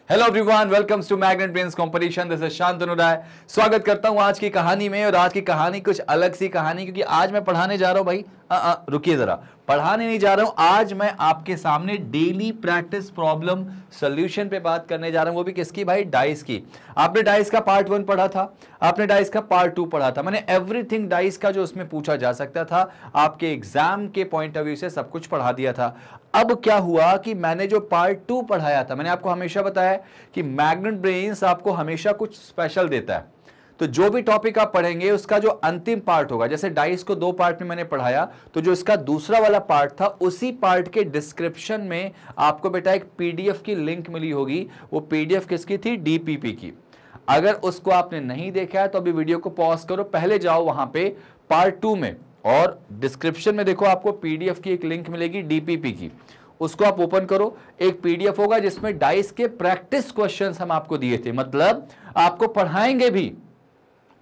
Hello everyone, welcomes to Magnet Brains competition. This is Shantanu Rai. स्वागत करता हूं आज की कहानी में। और आज की कहानी कुछ अलग सी कहानी, क्योंकि आज मैं पढ़ाने जा रहा हूं भाई। रुकिए जरा, पढ़ाने नहीं जा रहा हूं। आज मैं आपके सामने डेली प्रैक्टिस प्रॉब्लम सॉल्यूशन पे बात करने जा रहा हूं। वो भी किसकी भाई? डाइस की। आपने डाइस का पार्ट 1 पढ़ा था, आपने डाइस का पार्ट 2 पढ़ा था। मैंने एवरीथिंग डाइस का जो उसमें पूछा जा सकता था, आपके एग्जाम के पॉइंट ऑफ व्यू से सब कुछ पढ़ा दिया था। अब क्या हुआ कि मैंने जो पार्ट 2 पढ़ाया था, मैंने आपको हमेशा बताया कि मैग्नेट ब्रेन्स आपको हमेशा कुछ स्पेशल देता है। तो जो भी टॉपिक आप पढ़ेंगे उसका जो अंतिम पार्ट होगा, जैसे डाइस को 2 पार्ट में मैंने पढ़ाया, तो जो इसका दूसरा वाला पार्ट था उसी पार्ट के डिस्क्रिप्शन में आपको बेटा एक पीडीएफ की लिंक मिली होगी। वो पीडीएफ किसकी थी? डीपीपी की। अगर उसको आपने नहीं देखा है तो अभी वीडियो को पॉज करो, पहले जाओ वहां पे पार्ट 2 में, और डिस्क्रिप्शन में देखो आपको पीडीएफ की एक लिंक मिलेगी डीपीपी की। उसको आप ओपन करो, एक पीडीएफ होगा जिसमें डाइस के प्रैक्टिस क्वेश्चंस हम आपको दिए थे। मतलब आपको पढ़ाएंगे भी,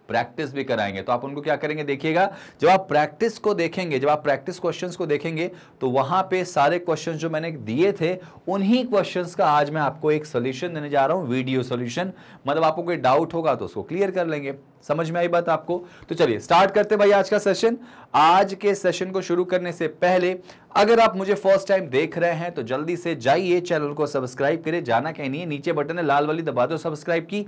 प्रैक्टिस भी कराएंगे। तो आप उनको क्या करेंगे देखिएगा, जब आप प्रैक्टिस को देखेंगे, जब आप प्रैक्टिस क्वेश्चंस को देखेंगे, तो वहां पे सारे क्वेश्चंस जो मैंने दिए थे उन्हीं क्वेश्चंस का आज मैं आपको एक सॉल्यूशन देने जा रहा हूं, वीडियो सॉल्यूशन। मतलब आपको कोई डाउट होगा तो उसको क्लियर कर लेंगे। समझ में आई बात आपको? तो चलिए स्टार्ट करते भाई आज का सेशन। आज के सेशन को शुरू करने से पहले अगर आप मुझे फर्स्ट टाइम देख रहे हैं तो जल्दी से जाइए, चैनल को सब्सक्राइब करें। जाना कहीं नहीं है, नीचे बटन है लाल वाली, दबा दो सब्सक्राइब की,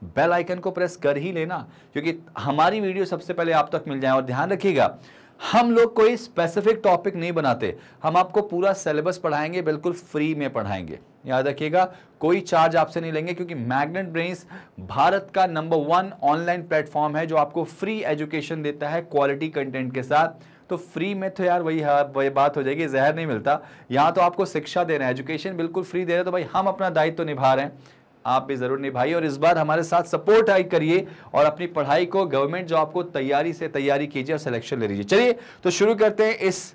बेल आइकन को प्रेस कर ही लेना, क्योंकि हमारी वीडियो सबसे पहले आप तक मिल जाए। और ध्यान रखिएगा, हम लोग कोई स्पेसिफिक टॉपिक नहीं बनाते, हम आपको पूरा सिलेबस पढ़ाएंगे, बिल्कुल फ्री में पढ़ाएंगे। याद रखिएगा, कोई चार्ज आपसे नहीं लेंगे, क्योंकि मैग्नेट ब्रेन्स भारत का नंबर 1 ऑनलाइन प्लेटफॉर्म है जो आपको फ्री एजुकेशन देता है क्वालिटी कंटेंट के साथ। तो फ्री में तो यार वही बात हो जाएगी, जहर नहीं मिलता। यहां तो आपको शिक्षा दे रहे हैं, एजुकेशन बिल्कुल फ्री दे रहे हैं। तो भाई हम अपना दायित्व तो निभा रहे हैं, आप भी जरूर निभाइए। और इस बार हमारे साथ सपोर्ट आई करिए और अपनी पढ़ाई को गवर्नमेंट जॉब को तैयारी कीजिए और सिलेक्शन ले लीजिए। चलिए तो शुरू करते हैं इस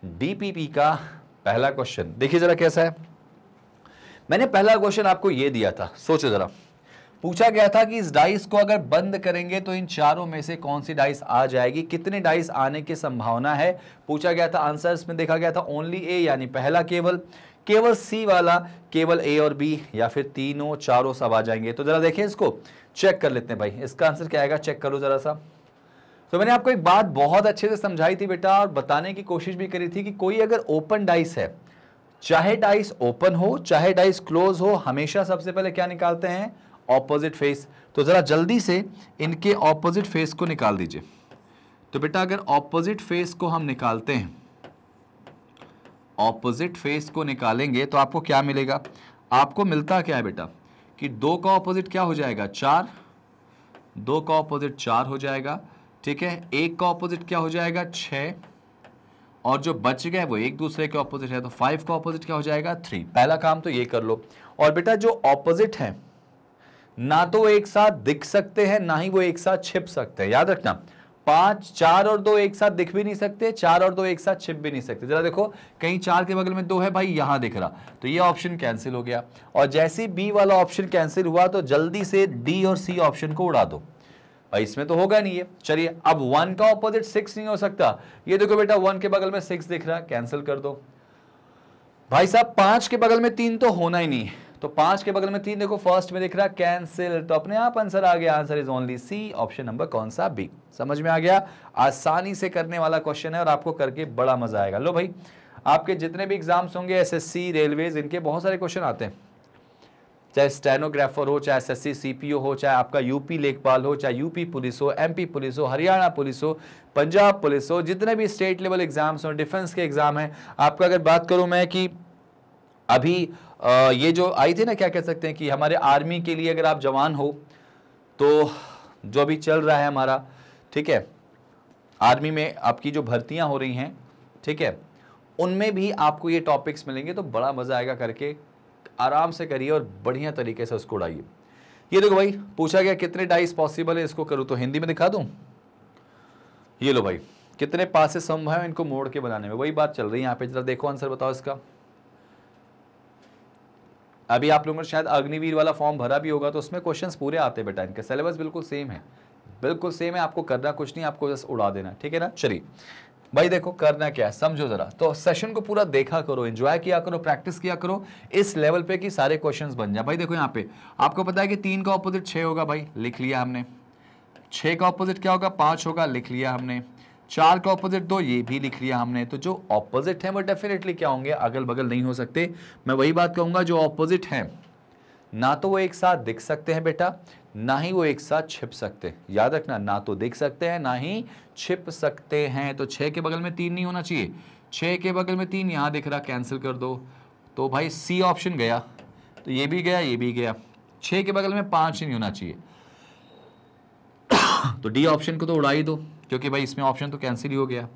डीपीपी का पहला क्वेश्चन। देखिए जरा कैसा है। मैंने पहला क्वेश्चन आपको यह दिया था, सोचो जरा। पूछा गया था कि इस डाइस को अगर बंद करेंगे तो इन चारों में से कौन सी डाइस आ जाएगी, कितने डाइस आने की संभावना है, पूछा गया था। आंसर्स में देखा गया था ओनली ए, यानी पहला केवल सी वाला, केवल ए और बी, या फिर तीनों चारों सब आ जाएंगे। तो जरा देखें, इसको चेक कर लेते हैं भाई। इसका आंसर क्या आएगा, चेक करो जरा सा। तो मैंने आपको एक बात बहुत अच्छे से समझाई थी बेटा, और बताने की कोशिश भी करी थी कि कोई अगर ओपन डाइस है, चाहे डाइस ओपन हो चाहे डाइस क्लोज हो, हमेशा सबसे पहले क्या निकालते हैं? Opposite face. तो जरा जल्दी से इनके ऑपोजिट फेस को निकाल दीजिए। तो बेटा अगर ऑपोजिट फेस को हम निकालते हैं, ऑपोजिट फेस को निकालेंगे तो आपको क्या मिलेगा? आपको मिलता क्या है बेटा कि 2 का ऑपोजिट क्या हो जाएगा? 4। 2 का ऑपोजिट 4 हो जाएगा, ठीक है। 1 का ऑपोजिट क्या हो जाएगा? 6। और जो बच गए वो एक दूसरे के ऑपोजिट है, तो 5 का ऑपोजिट क्या हो जाएगा? 3। पहला काम तो ये कर लो। और बेटा जो ऑपोजिट है, ना तो वो एक साथ दिख सकते हैं, ना ही वो एक साथ छिप सकते हैं। याद रखना, 5, 4 और 2 एक साथ दिख भी नहीं सकते, 4 और 2 एक साथ छिप भी नहीं सकते। जरा देखो, कहीं 4 के बगल में 2 है भाई, यहां दिख रहा, तो ये ऑप्शन कैंसिल हो गया। और जैसे बी वाला ऑप्शन कैंसिल हुआ तो जल्दी से डी और सी ऑप्शन को उड़ा दो भाई, इसमें तो होगा नहीं है। चलिए, अब 1 का ऑपोजिट 6 नहीं हो सकता। ये देखो बेटा, 1 के बगल में 6 दिख रहा है, कैंसिल कर दो भाई साहब। 5 के बगल में 3 तो होना ही नहीं है, तो 5 के बगल में 3 देखो फर्स्ट में दिख रहा है, कैंसिल। तो अपने आप आंसर आ गया। Answer is only C, option number कौन सा? बी। समझ में आ गया? आसानी से करने वाला क्वेश्चन है और आपको करके बड़ा मजा आएगा। लो भाई, आपके जितने भी एग्जाम्स होंगे, एसएससी, रेलवेज, इनके बहुत सारे क्वेश्चन आते हैं। चाहे स्टेनोग्राफर हो, चाहे एसएससी सीपीओ हो, चाहे आपका यूपी लेखपाल हो, चाहे यूपी पुलिस हो, एमपी पुलिस हो, हरियाणा पुलिस हो, पंजाब पुलिस हो, जितने भी स्टेट लेवल एग्जाम्स हो, डिफेंस के एग्जाम है। आपका अगर बात करूं मैं कि अभी ये जो आई थी ना, क्या कह सकते हैं कि हमारे आर्मी के लिए अगर आप जवान हो, तो जो अभी चल रहा है हमारा, ठीक है, आर्मी में आपकी जो भर्तियां हो रही हैं, ठीक है, उनमें भी आपको ये टॉपिक्स मिलेंगे। तो बड़ा मजा आएगा, करके आराम से करिए और बढ़िया तरीके से उसको उड़ाइए। ये देखो भाई, पूछा गया कितने डाइस पॉसिबल है, इसको करूँ तो हिंदी में दिखा दूं। ये लो भाई, कितने पासेस संभव है इनको मोड़ के बनाने में, वही बात चल रही है यहाँ पे। जरा देखो आंसर बताओ इसका। अभी आप लोगों ने शायद अग्निवीर वाला फॉर्म भरा भी होगा, तो उसमें क्वेश्चंस पूरे आते हैं बेटा। इनके सिलेबस बिल्कुल सेम है, बिल्कुल सेम है। आपको करना कुछ नहीं, आपको बस उड़ा देना, ठीक है ना। चलिए भाई देखो करना क्या है समझो जरा, तो सेशन को पूरा देखा करो, एंजॉय किया करो, प्रैक्टिस किया करो इस लेवल पे कि सारे क्वेश्चंस बन जाए। भाई देखो यहाँ पे आपको पता है कि 3 का ऑपोजिट 6 होगा, भाई लिख लिया हमने। 6 का ऑपोजिट क्या होगा, 5 होगा, लिख लिया हमने। 4 का ऑपोजिट 2, ये भी लिख लिया हमने। तो जो ऑपोजिट है वो डेफिनेटली क्या होंगे, अगल बगल नहीं हो सकते। मैं वही बात कहूंगा, जो ऑपोजिट है ना तो वो एक साथ दिख सकते हैं बेटा, ना ही वो एक साथ छिप सकते हैं। याद रखना, ना तो दिख सकते हैं ना ही छिप सकते हैं। तो 6 के बगल में 3 नहीं होना चाहिए, 6 के बगल में 3 यहां दिख रहा, कैंसिल कर दो। तो भाई सी ऑप्शन गया, तो ये भी गया, ये भी गया। 6 के बगल में 5 नहीं होना चाहिए, तो डी ऑप्शन को तो उड़ा ही दो, क्योंकि भाई इसमें ऑप्शन तो कैंसिल ही हो गया।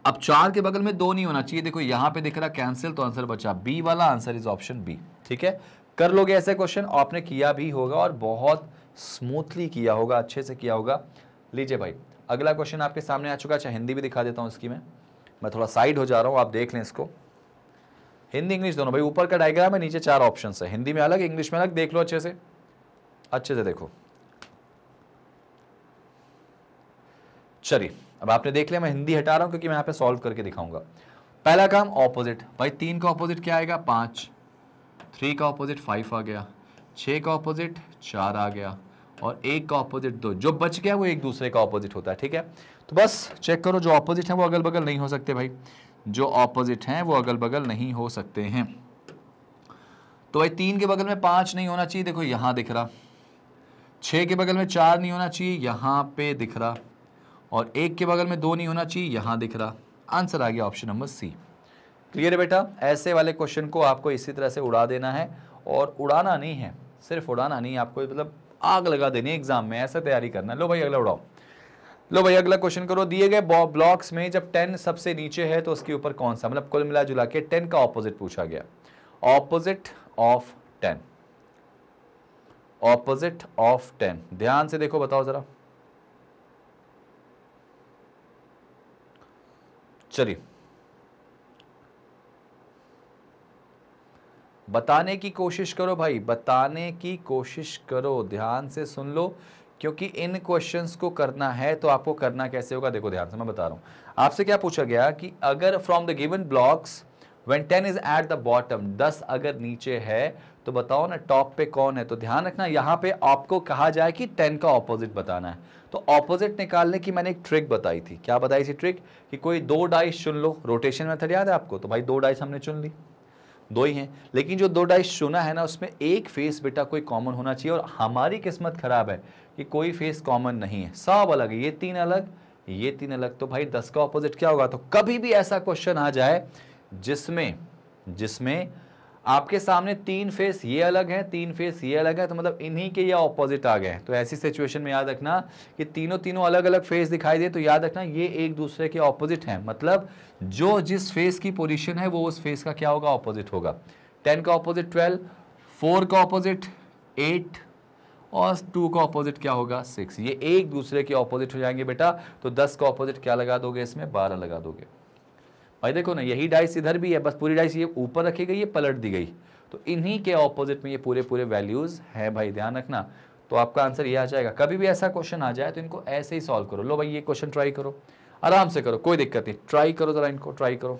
अब 4 के बगल में 2 नहीं होना चाहिए, देखो यहां पे दिख रहा कैंसिल, तो आंसर बचा बी वाला, आंसर इज ऑप्शन बी। ठीक है, कर लोगे ऐसे क्वेश्चन, आपने किया भी होगा और बहुत स्मूथली किया होगा, अच्छे से किया होगा। लीजिए भाई अगला क्वेश्चन आपके सामने आ चुका है, हिंदी भी दिखा देता हूं इसकी। मैं थोड़ा साइड हो जा रहा हूं, आप देख लें इसको, हिंदी इंग्लिश दोनों। भाई ऊपर का डायग्राम है, नीचे 4 ऑप्शन है, हिंदी में अलग इंग्लिश में अलग, देख लो अच्छे से, अच्छे से देखो। चलिए अब आपने देख लिया, मैं हिंदी हटा रहा हूं क्योंकि मैं यहाँ पे सॉल्व करके दिखाऊंगा। पहला काम ऑपोजिट, भाई 3 का ऑपोजिट क्या आएगा, 5। 3 का ऑपोजिट 5 आ गया, 6 का ऑपोजिट 4 आ गया, और 1 का ऑपोजिट 2। जो बच गया वो एक दूसरे का ऑपोजिट होता है। ठीक है, तो बस चेक करो, जो ऑपोजिट है वो अगल बगल नहीं हो सकते भाई, जो ऑपोजिट हैं वो अगल बगल नहीं हो सकते हैं। तो भाई 3 के बगल में 5 नहीं होना चाहिए, देखो यहां दिख रहा। 6 के बगल में 4 नहीं होना चाहिए, यहां पे दिख रहा। और 1 के बगल में 2 नहीं होना चाहिए, यहां दिख रहा। आंसर आ गया ऑप्शन नंबर सी। क्लियर है बेटा, ऐसे वाले क्वेश्चन को आपको इसी तरह से उड़ा देना है, और उड़ाना नहीं है, सिर्फ उड़ाना नहीं, आपको मतलब आग लगा देनी है एग्जाम में, ऐसा तैयारी करना है। लो भाई अगला उड़ाओ, लो भाई अगला क्वेश्चन करो। दिए गए ब्लॉक्स में जब 10 सबसे नीचे है तो उसके ऊपर कौन सा, मतलब कुल मिला जुला के 10 का ऑपोजिट पूछा गया। ऑपोजिट ऑफ 10, ऑपोजिट ऑफ 10, ध्यान से देखो, बताओ जरा। चलिए बताने की कोशिश करो भाई, बताने की कोशिश करो, ध्यान से सुन लो, क्योंकि इन क्वेश्चंस को करना है तो आपको करना कैसे होगा, देखो ध्यान से मैं बता रहा हूं। आपसे क्या पूछा गया कि अगर from the given blocks when 10 is at the bottom, 10 अगर नीचे है तो बताओ ना टॉप पे कौन है। तो ध्यान रखना, यहां पे आपको कहा जाए कि 10 का ऑपोजिट बताना है। तो ऑपोजिट निकालने की मैंने एक ट्रिक बताई थी। क्या बताई थी ट्रिक, कि कोई 2 डाइस चुन लो, रोटेशन मेथड याद है आपको। तो भाई 2 डाइस हमने चुन ली, 2 ही हैं, लेकिन जो 2 डाइस चुना है ना उसमें एक फेस बेटा कोई कॉमन होना चाहिए। और हमारी किस्मत खराब है कि कोई फेस कॉमन नहीं है, सब अलग है, ये 3 अलग, ये 3 अलग। तो भाई 10 का ऑपोजिट क्या होगा। तो कभी भी ऐसा क्वेश्चन आ जाए जिसमें आपके सामने 3 फेस ये अलग है, 3 फेस ये अलग है, तो मतलब इन्हीं के ये ऑपोजिट आ गए। तो ऐसी सिचुएशन में याद रखना कि तीनों अलग अलग फेस दिखाई दे तो याद रखना ये एक दूसरे के ऑपोजिट हैं, मतलब जो जिस फेस की पोजीशन है वो उस फेस का क्या होगा, ऑपोजिट होगा। 10 का ऑपोजिट 12, 4 का ऑपोजिट 8 और 2 का ऑपोजिट क्या होगा, 6। ये एक दूसरे के ऑपोजिट हो जाएंगे बेटा। तो 10 का ऑपोजिट क्या लगा दोगे, इसमें 12 लगा दोगे। भाई देखो ना, यही डाइस इधर भी है, बस पूरी डाइस ये ऊपर रखी गई, ये पलट दी गई, तो इन्हीं के ऑपोजिट में ये पूरे वैल्यूज है भाई, ध्यान रखना। तो आपका आंसर ये आ जाएगा। कभी भी ऐसा क्वेश्चन आ जाए तो इनको ऐसे ही सॉल्व करो। लो भाई ये क्वेश्चन ट्राई करो, आराम से करो, कोई दिक्कत नहीं, ट्राई करो जरा, इनको ट्राई करो।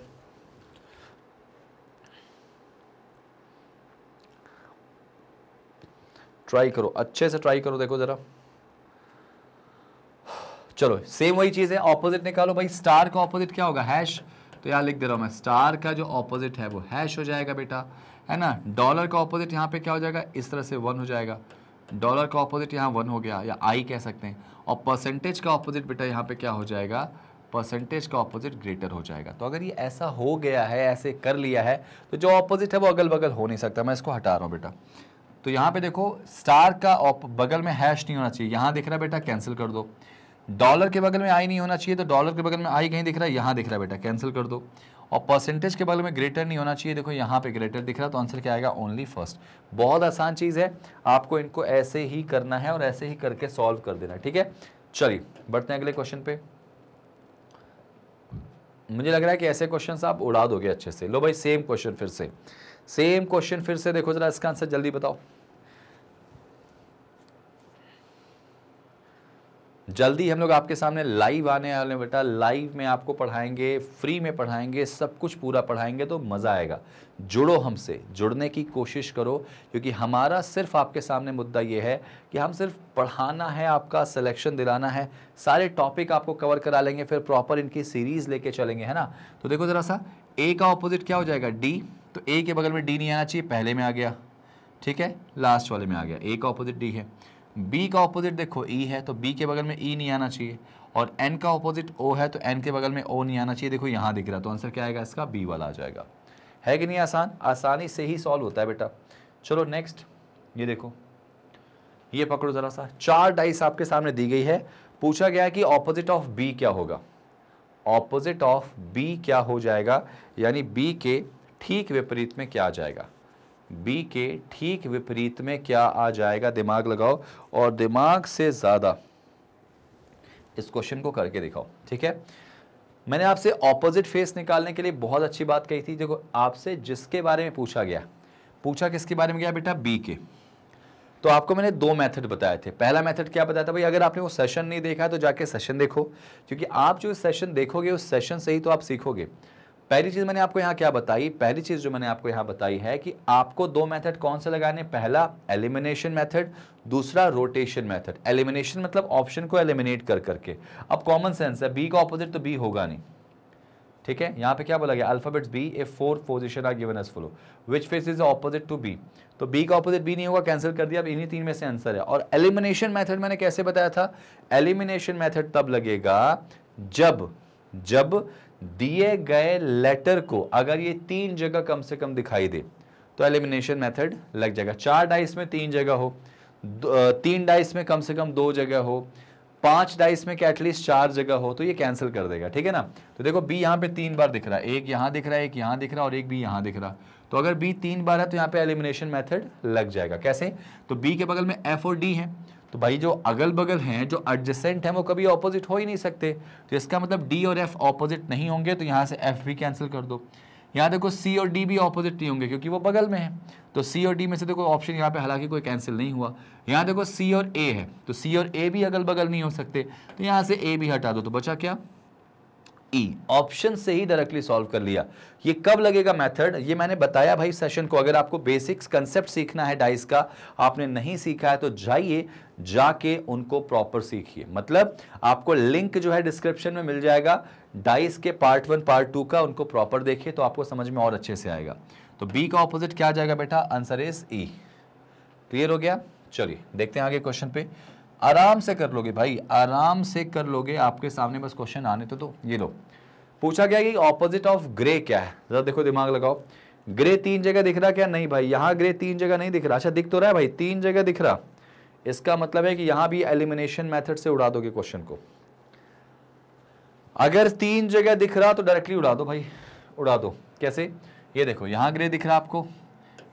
ट्राई करो, अच्छे से ट्राई करो, देखो जरा। चलो सेम वही चीज है, ऑपोजिट निकालो भाई। स्टार का ऑपोजिट क्या होगा, हैश। तो यहाँ लिख दे रहा हूं मैं, स्टार का जो ऑपोजिट है वो हैश हो जाएगा बेटा, है ना। डॉलर का ऑपोजिट यहाँ पे क्या हो जाएगा, इस तरह से 1 हो जाएगा। डॉलर का ऑपोजिट यहाँ 1 हो गया, या आई कह सकते हैं। और परसेंटेज का ऑपोजिट बेटा यहाँ पे क्या हो जाएगा, परसेंटेज का ऑपोजिट ग्रेटर हो जाएगा। तो अगर ये ऐसा हो गया है, ऐसे कर लिया है, तो जो ऑपोजिट है वो अगल बगल हो नहीं सकता। मैं इसको हटा रहा हूँ बेटा। तो यहाँ पे देखो, स्टार का बगल में हैश नहीं होना चाहिए, यहाँ दिख रहा है बेटा, कैंसिल कर दो। डॉलर के बगल में आई नहीं होना चाहिए, तो डॉलर के बगल में आई कहीं दिख रहा है, यहाँ दिख रहा है बेटा, कैंसिल कर दो। और परसेंटेज के बगल में ग्रेटर नहीं होना चाहिए, देखो यहाँ पे ग्रेटर दिख रहा है, तो आंसर क्या आएगा, ओनली फर्स्ट। बहुत आसान चीज़ है, आपको इनको ऐसे ही करना है और ऐसे ही करके सॉल्व कर देना है, ठीक है। चलिए बढ़ते हैं अगले क्वेश्चन पे। मुझे लग रहा है कि ऐसे क्वेश्चन आप उड़ा दोगे अच्छे से। लो भाई सेम क्वेश्चन फिर से, सेम क्वेश्चन फिर से देखो जरा, इसका आंसर जल्दी बताओ, जल्दी हम लोग आपके सामने लाइव आने वाले हैं बेटा। लाइव में आपको पढ़ाएंगे, फ्री में पढ़ाएंगे, सब कुछ पूरा पढ़ाएंगे, तो मज़ा आएगा। जुड़ो हमसे, जुड़ने की कोशिश करो, क्योंकि हमारा सिर्फ आपके सामने मुद्दा ये है कि हम सिर्फ पढ़ाना है, आपका सिलेक्शन दिलाना है, सारे टॉपिक आपको कवर करा लेंगे, फिर प्रॉपर इनकी सीरीज़ लेके चलेंगे, है ना। तो देखो ज़रा सा, ए का ऑपोजिट क्या हो जाएगा, डी। तो ए के बगल में डी नहीं आना चाहिए, पहले में आ गया, ठीक है, लास्ट वाले में आ गया। ए का ऑपोजिट डी है। बी का ऑपोजिट देखो ई है, तो बी के बगल में ई नहीं आना चाहिए। और एन का ऑपोजिट ओ है, तो एन के बगल में ओ नहीं आना चाहिए। देखो यहाँ दिख रहा है, तो आंसर क्या आएगा इसका, बी वाला आ जाएगा। है कि नहीं आसान? आसानी से ही सॉल्व होता है बेटा। चलो नेक्स्ट, ये देखो, ये पकड़ो जरा सा। 4 डाइस आपके सामने दी गई है। पूछा गया है कि ऑपोजिट ऑफ बी क्या होगा। ऑपोजिट ऑफ बी क्या हो जाएगा, यानी बी के ठीक विपरीत में क्या आ जाएगा। बी के ठीक विपरीत में क्या आ जाएगा, दिमाग लगाओ और दिमाग से ज़्यादा इस क्वेश्चन को करके दिखाओ, ठीक है। मैंने आपसे ऑपोजिट फेस निकालने के लिए बहुत अच्छी बात कही थी। देखो, आपसे जिसके बारे में पूछा गया, पूछा किसके बारे में गया बेटा, बी के। तो आपको मैंने 2 मेथड बताए थे। पहला मेथड क्या बताया था भाई, अगर आपने वो सेशन नहीं देखा है तो जाके सेशन देखो, क्योंकि आप जो सेशन देखोगे उस सेशन से ही तो आप सीखोगे। पहली चीज मैंने आपको यहाँ क्या बताई, पहली चीज जो मैंने आपको यहाँ बताई है कि आपको 2 मेथड कौन से लगाने, पहला एलिमिनेशन मेथड, दूसरा रोटेशन मेथड। एलिमिनेशन मतलब ऑप्शन को एलिमिनेट कर करके। अब कॉमन सेंस है, बी का ऑपोजिट तो बी होगा नहीं, ठीक है। यहाँ पे क्या बोला गया, alphabets B if 4 position are given as follow, which face is opposite to B. तो बी का ऑपोजिट बी नहीं होगा, कैंसिल कर दिया। अब इन्हीं 3 में से आंसर है। और एलिमिनेशन मेथड मैंने कैसे बताया था, एलिमिनेशन मेथड तब लगेगा जब दिए गए लेटर को अगर ये 3 जगह कम से कम दिखाई दे तो एलिमिनेशन मेथड लग जाएगा। 4 डाइस में 3 जगह हो, 3 डाइस में कम से कम 2 जगह हो, 5 डाइस में एटलीस्ट 4 जगह हो, तो ये कैंसिल कर देगा, ठीक है ना। तो देखो बी यहाँ पे 3 बार दिख रहा है, एक यहाँ दिख रहा है, एक यहाँ दिख रहा है और एक भी यहाँ दिख रहा। तो अगर बी 3 बार है तो यहाँ पे एलिमिनेशन मेथड लग जाएगा। कैसे, तो बी के बगल में एफ और डी है, तो भाई जो अगल बगल हैं, जो एडजेसेंट हैं, वो कभी ऑपोजिट हो ही नहीं सकते। तो इसका मतलब डी और एफ ऑपोजिट नहीं होंगे, तो यहाँ से एफ भी कैंसिल कर दो। यहाँ देखो सी और डी भी ऑपोजिट नहीं होंगे क्योंकि वो बगल में है, तो सी और डी में से देखो ऑप्शन यहाँ पे हालांकि कोई कैंसिल नहीं हुआ। यहाँ देखो सी और ए है, तो सी और ए भी अगल बगल नहीं हो सकते, तो यहाँ से ए भी हटा दो, तो बचा क्या, ई। ऑप्शन से ही डायरेक्टली सॉल्व कर लिया। ये कब लगेगा मेथड, ये मैंने बताया भाई सेशन को। अगर आपको बेसिक्स कंसेप्ट सीखना है डाइस का, आपने नहीं सीखा है तो जाइए, जाके उनको प्रॉपर सीखिए। मतलब आपको लिंक जो है डिस्क्रिप्शन में मिल जाएगा डाइस के पार्ट 1 पार्ट 2 का, उनको प्रॉपर देखिए तो आपको समझ में और अच्छे से आएगा। तो बी का ऑपोजिट क्या आ जाएगा बेटा, आंसर इज ई। क्लियर हो गया। चलिए देखते हैं आगे क्वेश्चन पे। आराम से कर लोगे भाई, आराम से कर लोगे, आपके सामने बस क्वेश्चन आने तो ये लो। पूछा गया कि ऑपोजिट ऑफ ग्रे क्या है, जरा देखो, दिमाग लगाओ। ग्रे 3 जगह दिख रहा क्या, नहीं भाई, यहाँ ग्रे 3 जगह नहीं दिख रहा। अच्छा दिख तो रहा है भाई, 3 जगह दिख रहा, इसका मतलब है कि यहां भी एलिमिनेशन मेथड से उड़ा दोगे क्वेश्चन को। अगर 3 जगह दिख रहा तो डायरेक्टली उड़ा दो भाई, उड़ा दो। कैसे, ये देखो, यहां ग्रे दिख रहा आपको,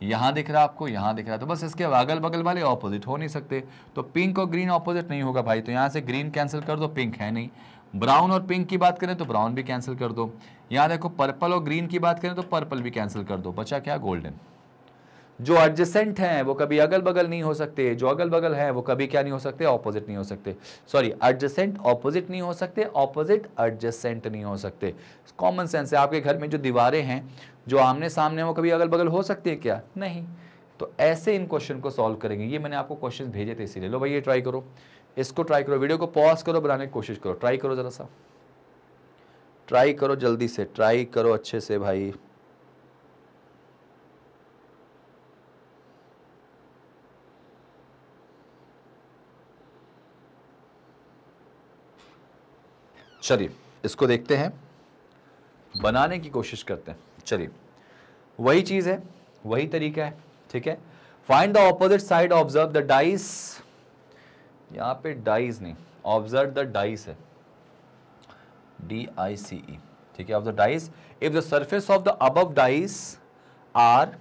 यहां दिख रहा आपको, यहां दिख रहा, तो बस इसके अगल बगल वाले ऑपोजिट हो नहीं सकते। तो पिंक और ग्रीन ऑपोजिट नहीं होगा भाई, तो यहां से ग्रीन कैंसिल कर दो, पिंक है नहीं। ब्राउन और पिंक की बात करें तो ब्राउन भी कैंसिल कर दो। यहां देखो पर्पल और ग्रीन की बात करें तो पर्पल भी कैंसिल कर दो, बचा क्या, गोल्डन। जो एडजेसेंट हैं वो कभी अगल बगल नहीं हो सकते, जो अगल बगल है वो कभी क्या नहीं हो सकते, ऑपोजिट नहीं हो सकते। सॉरी, एडजेसेंट ऑपोजिट नहीं हो सकते, ऑपोजिट एडजेसेंट नहीं हो सकते। कॉमन सेंस है। आपके घर में जो दीवारें हैं, जो आमने सामने, वो कभी अगल बगल हो सकती है क्या, नहीं। तो ऐसे इन क्वेश्चन को सॉल्व करेंगे। ये मैंने आपको क्वेश्चन भेजे थे इसीलिए। लो भाई ये ट्राई करो, इसको ट्राई करो, वीडियो को पॉज करो, बनाने की कोशिश करो, ट्राई करो, जरा सा ट्राई करो, जल्दी से ट्राई करो अच्छे से भाई। चलिए इसको देखते हैं, बनाने की कोशिश करते हैं। चलिए वही चीज है, वही तरीका है, ठीक है। Find the opposite side, observe the dice. यहां पे डाइस नहीं, ऑब्जर्व द डाइस है, DICE, ठीक है। Of the dice, if the surface of the above dice are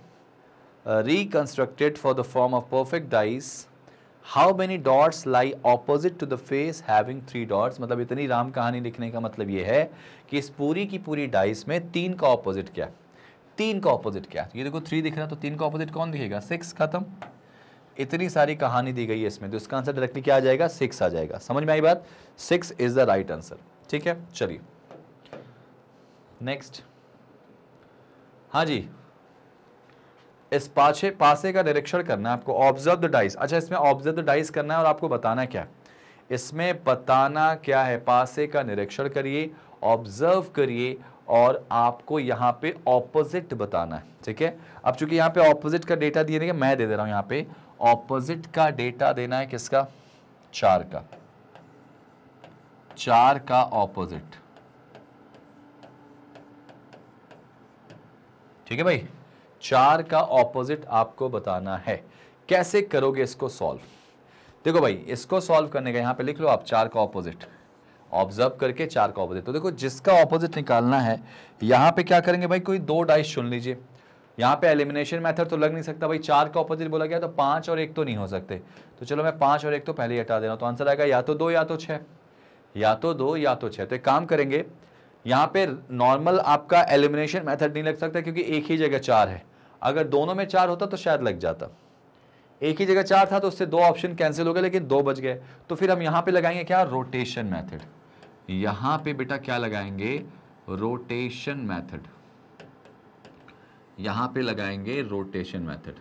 reconstructed for the form of perfect dice, how many dots lie opposite to the face having 3 dots. मतलब इतनी राम कहानी लिखने का मतलब ये है कि इस पूरी की पूरी डाइस में 3 का ऑपोजिट क्या है, 3 का ऑपोजिट क्या है। ये देखो 3 दिख रहा है, तो 3 का ऑपोजिट कौन दिखेगा, 6, खत्म। इतनी सारी कहानी दी गई है इसमें, तो इसका आंसर डायरेक्टली क्या आ जाएगा, 6 आ जाएगा। समझ में आई बात, 6 इज द राइट आंसर। ठीक है, चलिए नेक्स्ट। हाँ जी, इस पासे का निरीक्षण करना है आपको, ऑब्जर्व द डाइस। अच्छा, इसमें ऑब्जर्व द डाइस करना है और आपको बताना क्या है, इसमें बताना क्या है, पासे का निरीक्षण करिए, ऑब्जर्व करिए और आपको यहाँ पे ऑपोजिट बताना है। ठीक है, अब चूंकि यहाँ पे ऑपोजिट का डेटा दिए, मैं दे दे रहा हूं यहाँ पे ऑपोजिट का डेटा देना है, किसका, 4 का, 4 का ऑपोजिट। ठीक है भाई, 4 का ऑपोजिट आपको बताना है। कैसे करोगे इसको सॉल्व, देखो भाई इसको सॉल्व करने का यहाँ पे लिख लो आप 4 का ऑपोजिट, ऑब्जर्व करके 4 का ऑपोजिट। तो देखो जिसका ऑपोजिट निकालना है, यहाँ पे क्या करेंगे भाई, कोई 2 डाइस चुन लीजिए। यहाँ पे एलिमिनेशन मेथड तो लग नहीं सकता भाई, 4 का ऑपोजिट बोला गया तो 5 और 1 तो नहीं हो सकते, तो चलो मैं 5 और 1 तो पहले ही हटा दे रहा हूँ, तो आंसर आएगा या तो 2 या तो 6, या तो 2 या तो 6। तो एक काम करेंगे, यहाँ पे नॉर्मल आपका एलिमिनेशन मेथड नहीं लग सकता क्योंकि एक ही जगह 4 है, अगर दोनों में 4 होता तो शायद लग जाता, एक ही जगह 4 था तो उससे 2 ऑप्शन कैंसिल हो गए, लेकिन 2 बच गए। तो फिर हम यहाँ पे लगाएंगे क्या, रोटेशन मेथड। यहाँ पे बेटा क्या लगाएंगे, रोटेशन मेथड, यहाँ पे लगाएंगे रोटेशन मेथड।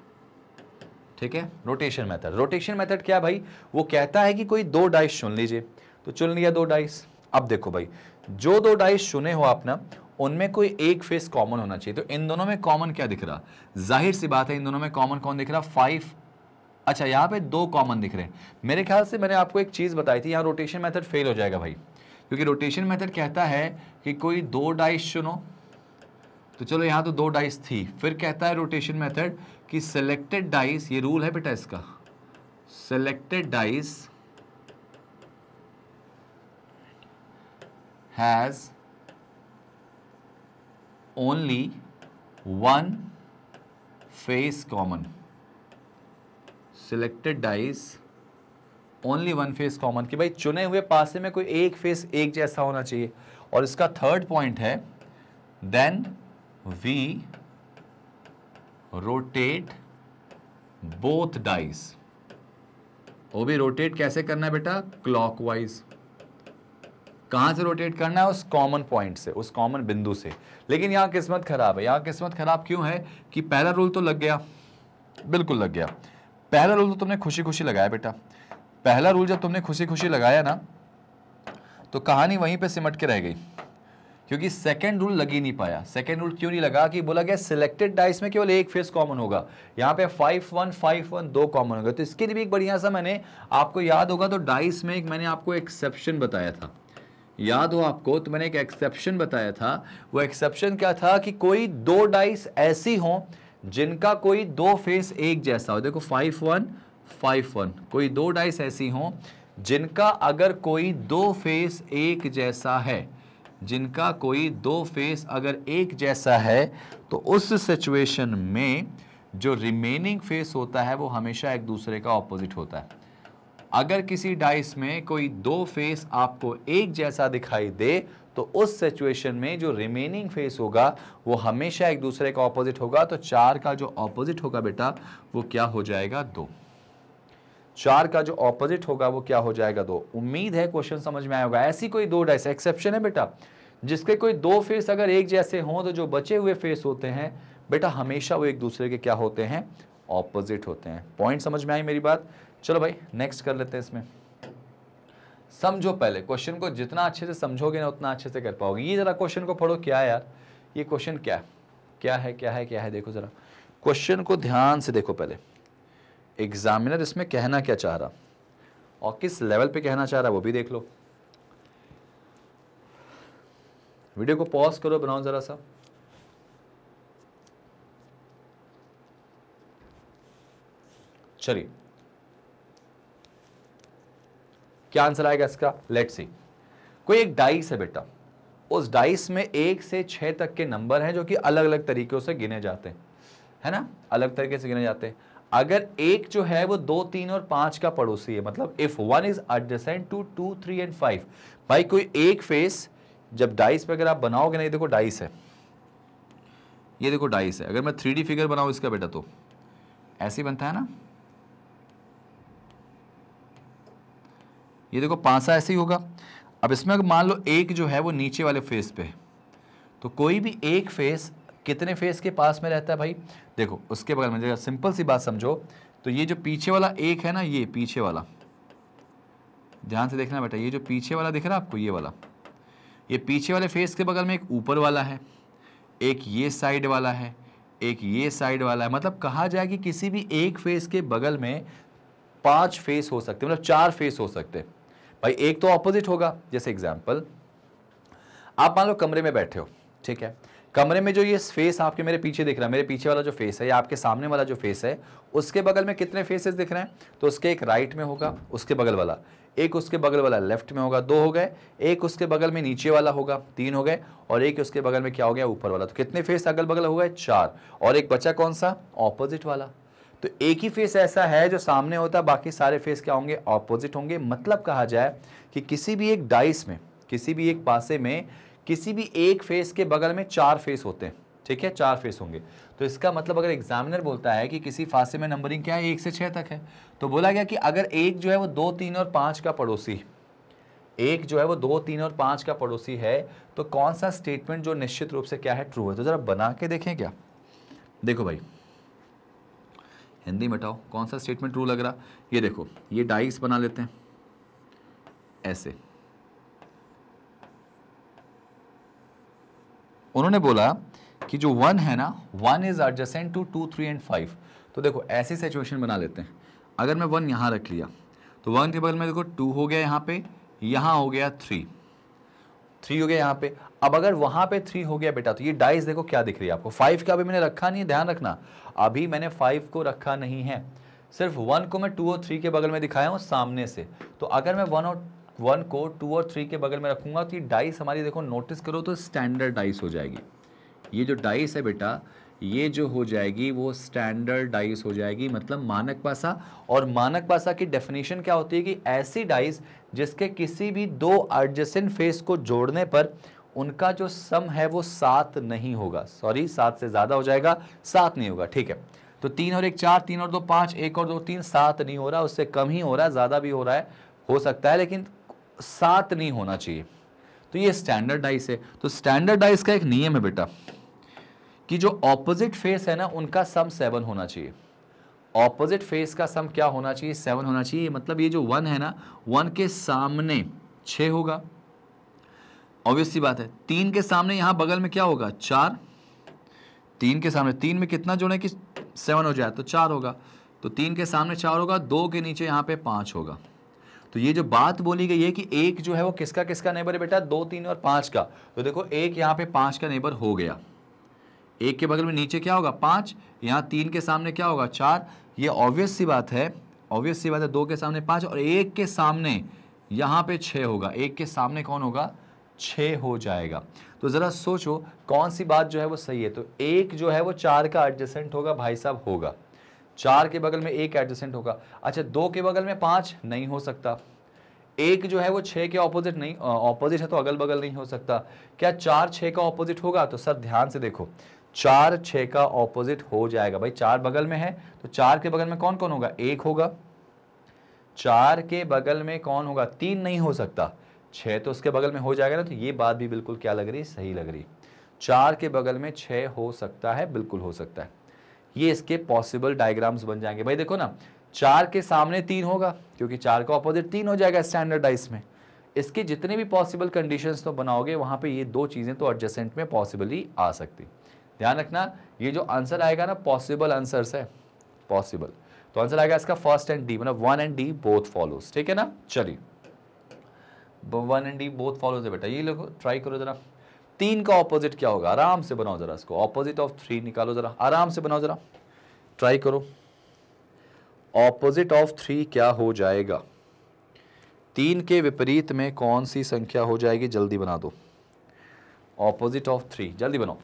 ठीक है, रोटेशन मेथड। रोटेशन मेथड क्या भाई, वो कहता है कि कोई 2 डाइस चुन लीजिए, तो चुन लिया 2 डाइस। अब देखो भाई, जो 2 डाइस चुने हो आप ना, उनमें कोई एक फेस कॉमन होना चाहिए। तो इन दोनों में कॉमन क्या दिख रहा, जाहिर सी बात है इन दोनों में कॉमन कौन दिख रहा, 5। अच्छा, यहाँ पे 2 कॉमन दिख रहे हैं। मेरे ख्याल से मैंने आपको एक चीज बताई थी, यहाँ रोटेशन मेथड फेल हो जाएगा भाई, क्योंकि रोटेशन मेथड कहता है कि कोई 2 डाइस चुनो, तो चलो यहाँ तो 2 डाइस थी, फिर कहता है रोटेशन मेथड कि सिलेक्टेड डाइस, ये रूल है बेटा इसका, selected dice has only 1 face common, selected dice only 1 face common, कि भाई चुने हुए पासे में कोई एक फेस एक जैसा होना चाहिए। और इसका थर्ड पॉइंट है, then we rotate both dice. वो भी रोटेट कैसे करना है बेटा, क्लॉकवाइज। कहां से रोटेट करना है, उस कॉमन पॉइंट से, उस कॉमन बिंदु से। लेकिन यहां किस्मत खराब है, यहां किस्मत खराब क्यों है कि पहला रूल तो लग गया, बिल्कुल लग गया। पहला रूल तो तुमने खुशी खुशी लगाया बेटा, पहला रूल जब तुमने खुशी खुशी लगाया ना, तो कहानी वहीं पे सिमट के रह गई, क्योंकि सेकंड रूल लग ही नहीं पाया। सेकंड रूल क्यों नहीं लगा, कि बोला गया सिलेक्टेड डाइस में केवल एक फेस कॉमन होगा, यहाँ पे 5-1 5-1 2 कॉमन होगा। तो इसके लिए भी एक बढ़िया सा, मैंने आपको याद होगा तो डाइस में एक मैंने आपको एक्सेप्शन बताया था, याद हो आपको, तो मैंने एक एक्सेप्शन बताया था। वो एक्सेप्शन क्या था, कि कोई 2 डाइस ऐसी हों जिनका कोई 2 फेस एक जैसा हो। देखो 5-1 5-1, कोई 2 डाइस ऐसी हों जिनका अगर कोई 2 फेस एक जैसा है, जिनका कोई 2 फेस अगर एक जैसा है, तो उस सिचुएशन में जो रिमेनिंग फेस होता है वो हमेशा एक दूसरे का ऑपोजिट होता है। अगर किसी डाइस में कोई 2 फेस आपको एक जैसा दिखाई दे, तो उस सिचुएशन में जो रिमेनिंग फेस होगा वो हमेशा एक दूसरे का ऑपोजिट होगा। तो 4 का जो ऑपोजिट होगा बेटा, वो क्या हो जाएगा, 2। 4 का जो ऑपोजिट होगा वो क्या हो जाएगा, 2। उम्मीद है क्वेश्चन समझ में आया होगा। ऐसी कोई 2 डाइस, एक्सेप्शन है बेटा, जिसके कोई 2 फेस अगर एक जैसे हों, तो जो बचे हुए फेस होते हैं बेटा हमेशा वो एक दूसरे के क्या होते हैं, ऑपोजिट होते हैं। पॉइंट समझ में आई मेरी बात। चलो भाई नेक्स्ट कर लेते हैं। इसमें समझो, पहले क्वेश्चन को जितना अच्छे से समझोगे ना उतना अच्छे से कर पाओगे। ये जरा क्वेश्चन को पढ़ो, क्या है यार ये क्वेश्चन, क्या क्या है, क्या है, क्या है, देखो जरा क्वेश्चन को ध्यान से देखो। पहले एग्जामिनर इसमें कहना क्या चाह रहा और किस लेवल पे कहना चाह रहा वो भी देख लो। वीडियो को पॉज करो, बनाओ जरा सा। चलिए क्या आंसर आएगा इसका, लेट्स सी। कोई एक डाइस है बेटा, उस डाइस में 1 से 6 तक के नंबर हैं जो कि अलग अलग तरीकों से गिने जाते हैं, है ना, अलग तरीके से गिने जाते हैं। अगर एक जो है वो 2, 3 और 5 का पड़ोसी है, मतलब if 1 is adjacent to 2, 3 and 5, भाई कोई एक फेस जब डाइस पे अगर आप बनाओगे ना, ये देखो डाइस है, ये देखो डाइस है। अगर मैं 3D फिगर बनाऊं इसका बेटा, तो ऐसे बनता है ना, ये देखो पासा ऐसे ही होगा। अब इसमें अगर मान लो एक जो है वो नीचे वाले फेस पे है, तो कोई भी एक फेस कितने फेस के पास में रहता है भाई? देखो उसके बगल में, जरा सिंपल सी बात समझो, तो ये जो पीछे वाला एक है ना, ये पीछे वाला, ध्यान से देखना बेटा, ये जो पीछे वाला दिख रहा है आपको, ये वाला, ये पीछे वाले फेस के बगल में एक ऊपर वाला है, एक ये साइड वाला है, एक ये साइड वाला है। मतलब कहा जाए कि किसी भी एक फेस के बगल में 5 फेस हो सकते हैं, मतलब 4 फेस हो सकते हैं भाई। एक तो ऑपोजिट होगा, जैसे एग्जांपल आप मान लो कमरे में बैठे हो, ठीक है, कमरे में जो ये फेस आपके मेरे पीछे दिख रहा है, मेरे पीछे वाला जो फेस है या आपके सामने वाला जो फेस है, उसके बगल में कितने फेसेस दिख रहे हैं? तो उसके एक राइट में होगा, उसके बगल वाला, एक उसके बगल वाला लेफ्ट में होगा, 2 हो गए, एक उसके बगल में नीचे वाला होगा, 3 हो गए, और एक उसके बगल में क्या हो गया? ऊपर वाला। तो कितने फेस अगल बगल हो गए? 4। और एक बचा कौन सा? ऑपोजिट वाला। तो एक ही फेस ऐसा है जो सामने होता है, बाकी सारे फेस क्या होंगे? ऑपोजिट होंगे। मतलब कहा जाए कि किसी भी एक डाइस में, किसी भी एक पासे में, किसी भी एक फेस के बगल में 4 फेस होते हैं, ठीक है, 4 फेस होंगे। तो इसका मतलब अगर एग्जामिनर बोलता है कि किसी फासे में नंबरिंग क्या है? 1 से 6 तक है, तो बोला गया कि अगर एक जो है वो 2, 3 और 5 का पड़ोसी, एक जो है वो 2, 3 और 5 का पड़ोसी है, तो कौन सा स्टेटमेंट जो निश्चित रूप से क्या है? ट्रू है। तो जरा बना के देखें क्या। देखो भाई, हिंदी में बताओ कौन सा स्टेटमेंट ट्रू लग रहा। ये देखो, ये डाइस बना लेते हैं ऐसे। उन्होंने बोला कि जो 1 है ना, 1 इज एडजेसेंट टू 2, 3 एंड 5। तो देखो ऐसी सिचुएशन बना लेते हैं। अगर मैं 1 यहाँ रख लिया, तो 1 के बगल में देखो 2 हो गया, यहाँ हो गया 3 हो गया यहाँ पे। अब अगर वहाँ पे 3 हो गया बेटा, तो ये डाइस देखो क्या दिख रही है आपको? 5 का अभी मैंने रखा नहीं है, ध्यान रखना, अभी मैंने 5 को रखा नहीं है, सिर्फ 1 को मैं 2 और 3 के बगल में दिखाया हूँ सामने से। तो अगर मैं 1 को 2 और 3 के बगल में रखूंगा, तो ये डाइस हमारी देखो, नोटिस करो तो स्टैंडर्ड डाइस हो जाएगी। ये जो डाइस है बेटा, ये जो हो जाएगी वो स्टैंडर्ड डाइस हो जाएगी, मतलब मानक पासा। और मानक पासा की डेफिनेशन क्या होती है? कि ऐसी डाइस जिसके किसी भी 2 एडजेसेंट फेस को जोड़ने पर उनका जो सम है वो 7 नहीं होगा, सॉरी 7 से ज्यादा हो जाएगा, 7 नहीं होगा, ठीक है। तो 3 और 1 4, 3 और 2 5, 1 और 2 3, 7 नहीं हो रहा, उससे कम ही हो रहा है, ज्यादा भी हो रहा है, हो सकता है, लेकिन 7 नहीं होना चाहिए। तो ये स्टैंडर्ड डाइस है। तो स्टैंडर्ड डाइस का एक नियम है बेटा कि जो ऑपोजिट फेस है ना, उनका सम 7 होना चाहिए। ऑपोजिट फेस का सम क्या होना चाहिए? 7 होना चाहिए। मतलब ये जो 1 है ना, 1 के सामने 6 होगा, ऑब्वियस सी बात है। 3 के सामने यहां बगल में क्या होगा? 4। 3 के सामने, 3 में कितना जोड़े कि 7 हो जाए? तो 4 होगा। तो 3 के सामने 4 होगा, 2 के नीचे यहाँ पे 5 होगा। तो ये जो बात बोली गई है कि एक जो है वो किसका किसका नेबर है बेटा? 2, 3 और 5 का। तो देखो एक यहाँ पे 5 का नेबर हो गया, एक के बगल में नीचे क्या होगा? 5, यहाँ 3 के सामने क्या होगा? 4। ये ऑब्वियस सी बात है, ऑब्वियस सी बात है, 2 के सामने 5 और एक के सामने यहाँ पे 6 होगा। एक के सामने कौन होगा? 6 हो जाएगा। तो जरा सोचो कौन सी बात जो है वो सही है। तो एक जो है वो 4 का एडजेसेंट होगा भाई साहब, होगा। 4 के बगल में एक एडजेसेंट होगा। अच्छा, 2 के बगल में 5 नहीं हो सकता। एक जो है वो 6 के ऑपोजिट नहीं, ऑपोजिट है तो अगल बगल नहीं हो सकता। क्या 4 6 का ऑपोजिट होगा? तो सर ध्यान से देखो, 4 6 का ऑपोजिट हो जाएगा भाई। 4 बगल में है तो 4 के बगल में कौन कौन होगा? 1 होगा। 4 के बगल में कौन होगा? 3 नहीं हो सकता। 6 तो उसके बगल में हो जाएगा ना। तो ये बात भी बिल्कुल क्या लग रही? सही लग रही। 4 के बगल में 6 हो सकता है, बिल्कुल हो सकता है। ये इसके पॉसिबल डायग्राम्स बन जाएंगे भाई। देखो ना, 4 के सामने 3 होगा क्योंकि 4 का ऑपोजिट 3 हो जाएगा स्टैंडर्ड डाइस में। इसके जितने भी पॉसिबल कंडीशंस तो बनाओगे वहां पे ये 2 चीजें तो एडजेसेंट में पॉसिबली आ सकती। ध्यान रखना, ये जो आंसर आएगा ना, पॉसिबल आंसर्स है, पॉसिबल। तो आंसर आएगा इसका फर्स्ट एंड डी, मतलब 1 एंड डी बोथ फॉलोज, ठीक है ना। चलिए, 1 एंड डी बोथ फॉलोज है बेटा। ये लोग ट्राई करो जरा। 3 का ऑपोजिट क्या होगा? आराम से बनाओ जरा इसको। ऑपोजिट ऑफ 3 निकालो जरा, आराम से बनाओ जरा, ट्राई करो। ऑपोजिट ऑफ 3 क्या हो जाएगा? 3 के विपरीत में कौन सी संख्या हो जाएगी? जल्दी बना दो। ऑपोजिट ऑफ 3 जल्दी बनाओ,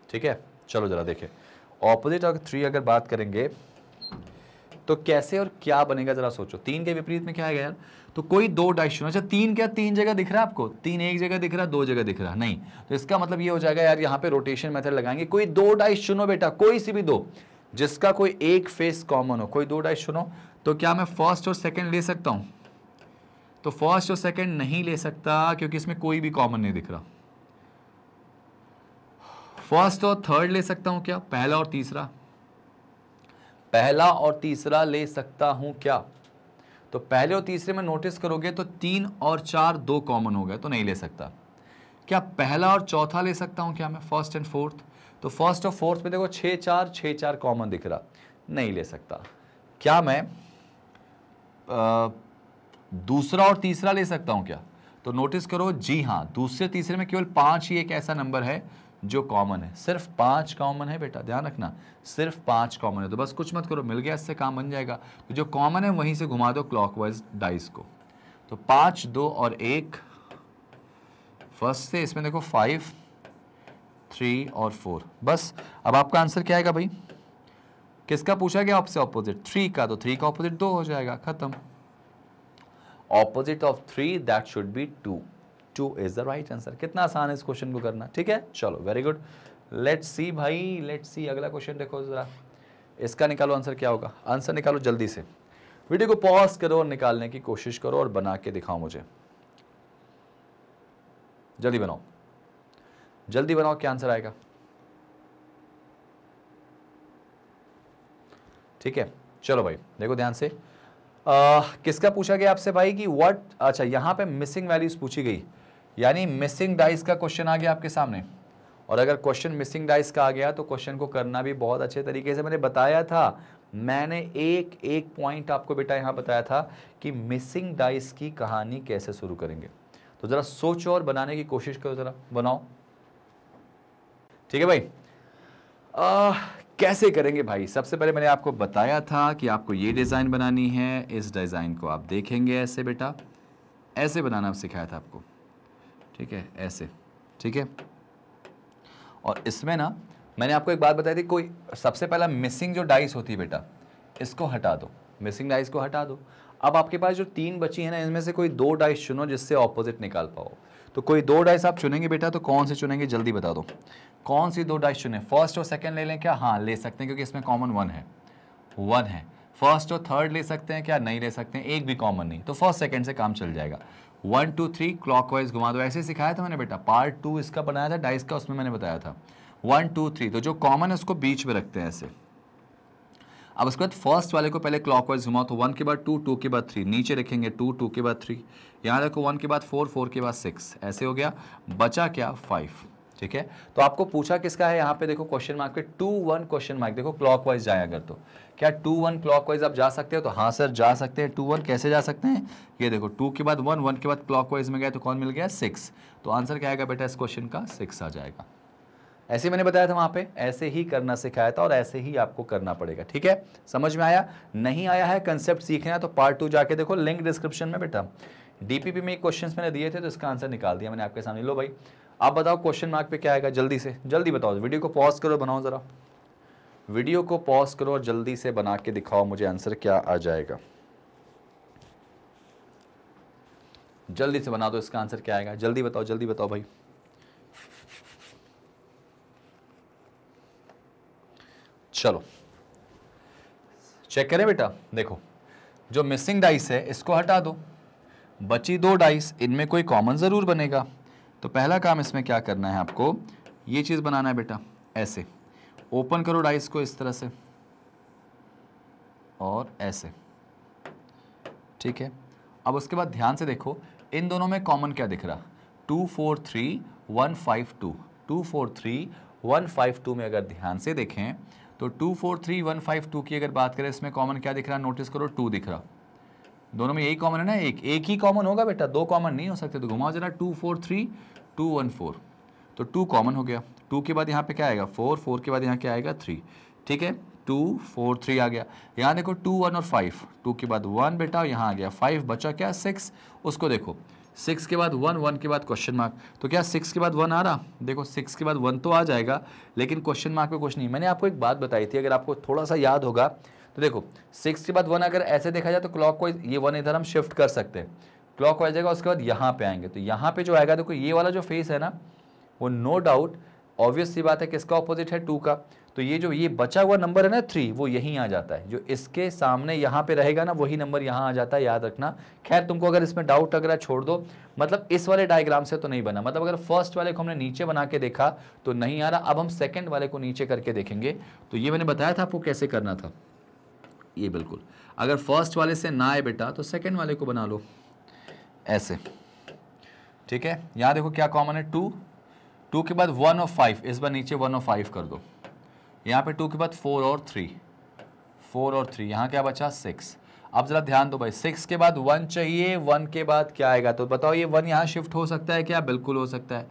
ठीक है। चलो जरा देखें, ऑपोजिट ऑफ 3 अगर बात करेंगे तो कैसे और क्या बनेगा जरा सोचो। 3 के विपरीत में क्या आएगा यार? तो कोई 2 डाइस चुनो। अच्छा, 3 क्या 3 जगह दिख रहा है आपको? 3 एक जगह दिख रहा है, 2 जगह दिख रहा है? नहीं। तो इसका मतलब ये हो जाएगा यार, यहाँ पे रोटेशन मेथड लगाएंगे। कोई 2 डाइस चुनो बेटा, कोई सी भी 2। जिसका कोई एक फेस कॉमन हो, कोई दो डाइस चुनो, तो क्या मैं फर्स्ट और सेकंड ले सकता हूं? तो फर्स्ट और सेकंड नहीं ले सकता क्योंकि इसमें कोई भी कॉमन नहीं दिख रहा। फर्स्ट और थर्ड ले सकता हूं क्या? पहला और तीसरा, पहला और तीसरा ले सकता हूं क्या? तो पहले और तीसरे में नोटिस करोगे तो 3 और 4 दो कॉमन हो गए, तो नहीं ले सकता। क्या पहला और चौथा ले सकता हूं क्या मैं? फर्स्ट एंड फोर्थ, तो फर्स्ट और फोर्थ में देखो 6 4 कॉमन दिख रहा, नहीं ले सकता। क्या मैं दूसरा और तीसरा ले सकता हूं क्या? तो नोटिस करो, जी हां, दूसरे तीसरे में केवल 5 ही एक ऐसा नंबर है जो कॉमन है, सिर्फ 5 कॉमन है बेटा, ध्यान रखना, सिर्फ 5 कॉमन है। तो बस कुछ मत करो, मिल गया, इससे काम बन जाएगा। तो जो कॉमन है वहीं से घुमा दो क्लॉकवाइज डाइस को। तो 5 2 और 1 फर्स्ट से, इसमें देखो 5 3 और 4। बस अब आपका आंसर क्या आएगा भाई? किसका पूछा गया आपसे? ऑपोजिट 3 का, तो 3 का ऑपोजिट 2 हो जाएगा, खत्म। Opposite of 3 that should be 2। 2 is the right answer. कितना आसान है इस क्वेश्चन को करना, ठीक है। चलो वेरी गुड, लेट्स सी भाई, लेट्स सी अगला क्वेश्चन देखो जरा, इसका निकालो आंसर क्या होगा। आंसर निकालो जल्दी से, वीडियो को पॉज करो और निकालने की कोशिश करो और बना के दिखाओ मुझे, जल्दी बनाओ, जल्दी बनाओ, क्या आंसर आएगा। ठीक है, चलो भाई देखो ध्यान से, किसका पूछा गया आपसे भाई कि व्हाट, अच्छा यहां पे मिसिंग वैल्यूज पूछी गई, यानी मिसिंग डाइस का क्वेश्चन आ गया आपके सामने। और अगर क्वेश्चन मिसिंग डाइस का आ गया तो क्वेश्चन को करना भी बहुत अच्छे तरीके से मैंने बताया था। मैंने एक एक पॉइंट आपको बेटा यहां बताया था कि मिसिंग डाइस की कहानी कैसे शुरू करेंगे। तो जरा सोचो और बनाने की कोशिश करो, जरा बनाओ, ठीक है भाई। कैसे करेंगे भाई? सबसे पहले मैंने आपको बताया था कि आपको ये डिज़ाइन बनानी है। इस डिज़ाइन को आप देखेंगे ऐसे बेटा, ऐसे बनाना सिखाया था आपको, ठीक है, ऐसे, ठीक है। और इसमें ना मैंने आपको एक बात बताई थी, कोई सबसे पहला मिसिंग जो डाइस होती है बेटा, इसको हटा दो, मिसिंग डाइस को हटा दो। अब आपके पास जो 3 बची है ना, इनमें से कोई 2 डाइस चुनो जिससे ऑपोजिट निकाल पाओ। तो कोई 2 डाइस आप चुनेंगे बेटा, तो कौन से चुनेंगे जल्दी बता दो, कौन सी 2 डाइस चुने? फर्स्ट और सेकंड ले लें क्या? हाँ ले सकते हैं, क्योंकि इसमें कॉमन 1 है, 1 है। फर्स्ट और थर्ड ले सकते हैं क्या? नहीं ले सकते हैं, एक भी कॉमन नहीं, तो फर्स्ट सेकंड से काम चल जाएगा। 1 2 3 क्लॉकवाइज घुमा दो, ऐसे सिखाया था मैंने बेटा, पार्ट 2 इसका बनाया था डाइस का, उसमें मैंने बताया था 1 2 3। तो जो कॉमन है उसको बीच में रखते हैं ऐसे। अब उसके बाद फर्स्ट वाले को पहले क्लॉकवाइज घुमाओ, तो 1 के बाद 2, 2 के बाद 3, नीचे रखेंगे 2, 2 के बाद 3, यहाँ देखो 1 के बाद 4, 4 के बाद 6, ऐसे हो गया, बचा क्या? 5, ठीक है। तो आपको पूछा किसका है, यहाँ पे देखो क्वेश्चन मार्क पे 2 1 क्वेश्चन मार्क, देखो क्लॉकवाइज जाए अगर, तो क्या 2 1 क्लॉकवाइज आप जा सकते हो? तो हाँ सर जा सकते हैं। 2 1 कैसे जा सकते हैं? ये देखो 2 के बाद 1, 1 के बाद क्लॉकवाइज में गए तो कौन मिल गया? 6। तो आंसर क्या आएगा बेटा इस क्वेश्चन का? 6 आ जाएगा। ऐसे मैंने बताया था वहां पे, ऐसे ही करना सिखाया था और ऐसे ही आपको करना पड़ेगा, ठीक है। समझ में आया? नहीं आया है, कंसेप्ट सीखना है तो पार्ट 2 जाके देखो, लिंक डिस्क्रिप्शन में बेटा। डीपीपी में क्वेश्चंस मैंने दिए थे तो इसका आंसर निकाल दिया मैंने आपके सामने। लो भाई आप बताओ क्वेश्चन मार्क पे क्या आएगा, जल्दी से जल्दी बताओ। वीडियो को पॉज करो, बनाओ जरा, वीडियो को पॉज करो और जल्दी से बना के दिखाओ मुझे आंसर क्या आ जाएगा। जल्दी से बना दो, इसका आंसर क्या आएगा, जल्दी बताओ भाई। चलो चेक करें बेटा, देखो जो मिसिंग डाइस है इसको हटा दो, बची 2 डाइस, इनमें कोई कॉमन जरूर बनेगा। तो पहला काम इसमें क्या करना है आपको, ये चीज बनाना है बेटा, ऐसे ओपन करो डाइस को इस तरह से और ऐसे, ठीक है। अब उसके बाद ध्यान से देखो इन दोनों में कॉमन क्या दिख रहा, 2 4 3 1 5 2, 2 4 3 1 5 2 में अगर ध्यान से देखें तो 2 4 3 1 5 2 की अगर बात करें, इसमें कॉमन क्या दिख रहा, नोटिस करो 2 दिख रहा। दोनों में यही कॉमन है ना, एक ही कॉमन होगा बेटा, 2 कॉमन नहीं हो सकते। तो घुमाओ जरा, 2 4 3 2 1 4, तो 2 कॉमन हो गया। 2 के बाद यहाँ पे क्या आएगा 4, 4 के बाद यहाँ क्या आएगा 3, ठीक है। 2 4 3 आ गया। यहाँ देखो 2 1 और 5, 2 के बाद 1 बेटा, यहाँ आ गया 5, बचा क्या 6। उसको देखो 6 के बाद 1, 1 के बाद क्वेश्चन मार्क, तो क्या 6 के बाद 1 आ रहा, देखो 6 के बाद 1 तो आ जाएगा, लेकिन क्वेश्चन मार्क पे कुछ नहीं। मैंने आपको एक बात बताई थी, अगर आपको थोड़ा सा याद होगा तो देखो 6 के बाद 1 अगर ऐसे देखा जाए तो क्लॉकवाइज ये 1 इधर हम शिफ्ट कर सकते हैं, क्लॉकवाइज जाएगा, उसके बाद यहाँ पे आएंगे, तो यहाँ पे जो आएगा देखो ये वाला जो फेस है ना, वो नो डाउट ऑब्वियस सी बात है किसका ऑपोजिट है, 2 का। तो ये जो ये बचा हुआ नंबर है ना 3, वो यहीं आ जाता है, जो इसके सामने यहाँ पे रहेगा ना वही नंबर यहाँ आ जाता है, याद रखना। खैर तुमको अगर इसमें डाउट लग रहा है छोड़ दो, मतलब इस वाले डायग्राम से तो नहीं बना, मतलब अगर फर्स्ट वाले को हमने नीचे बना के देखा तो नहीं आ रहा। अब हम सेकंड वाले को नीचे करके देखेंगे। तो ये मैंने बताया था आपको कैसे करना था, ये बिल्कुल अगर फर्स्ट वाले से ना आए बेटा तो सेकंड वाले को बना लो ऐसे, ठीक है। यहाँ देखो क्या कॉमन है, 2, 2 के बाद 1 और 5, इस बार नीचे 1 और 5 कर दो। यहाँ पे 2 के बाद 4 और 3, 4 और 3, यहाँ क्या बचा 6। अब जरा ध्यान दो भाई, 6 के बाद 1 चाहिए, 1 के बाद क्या आएगा, तो बताओ ये 1 यहाँ शिफ्ट हो सकता है क्या, बिल्कुल हो सकता है।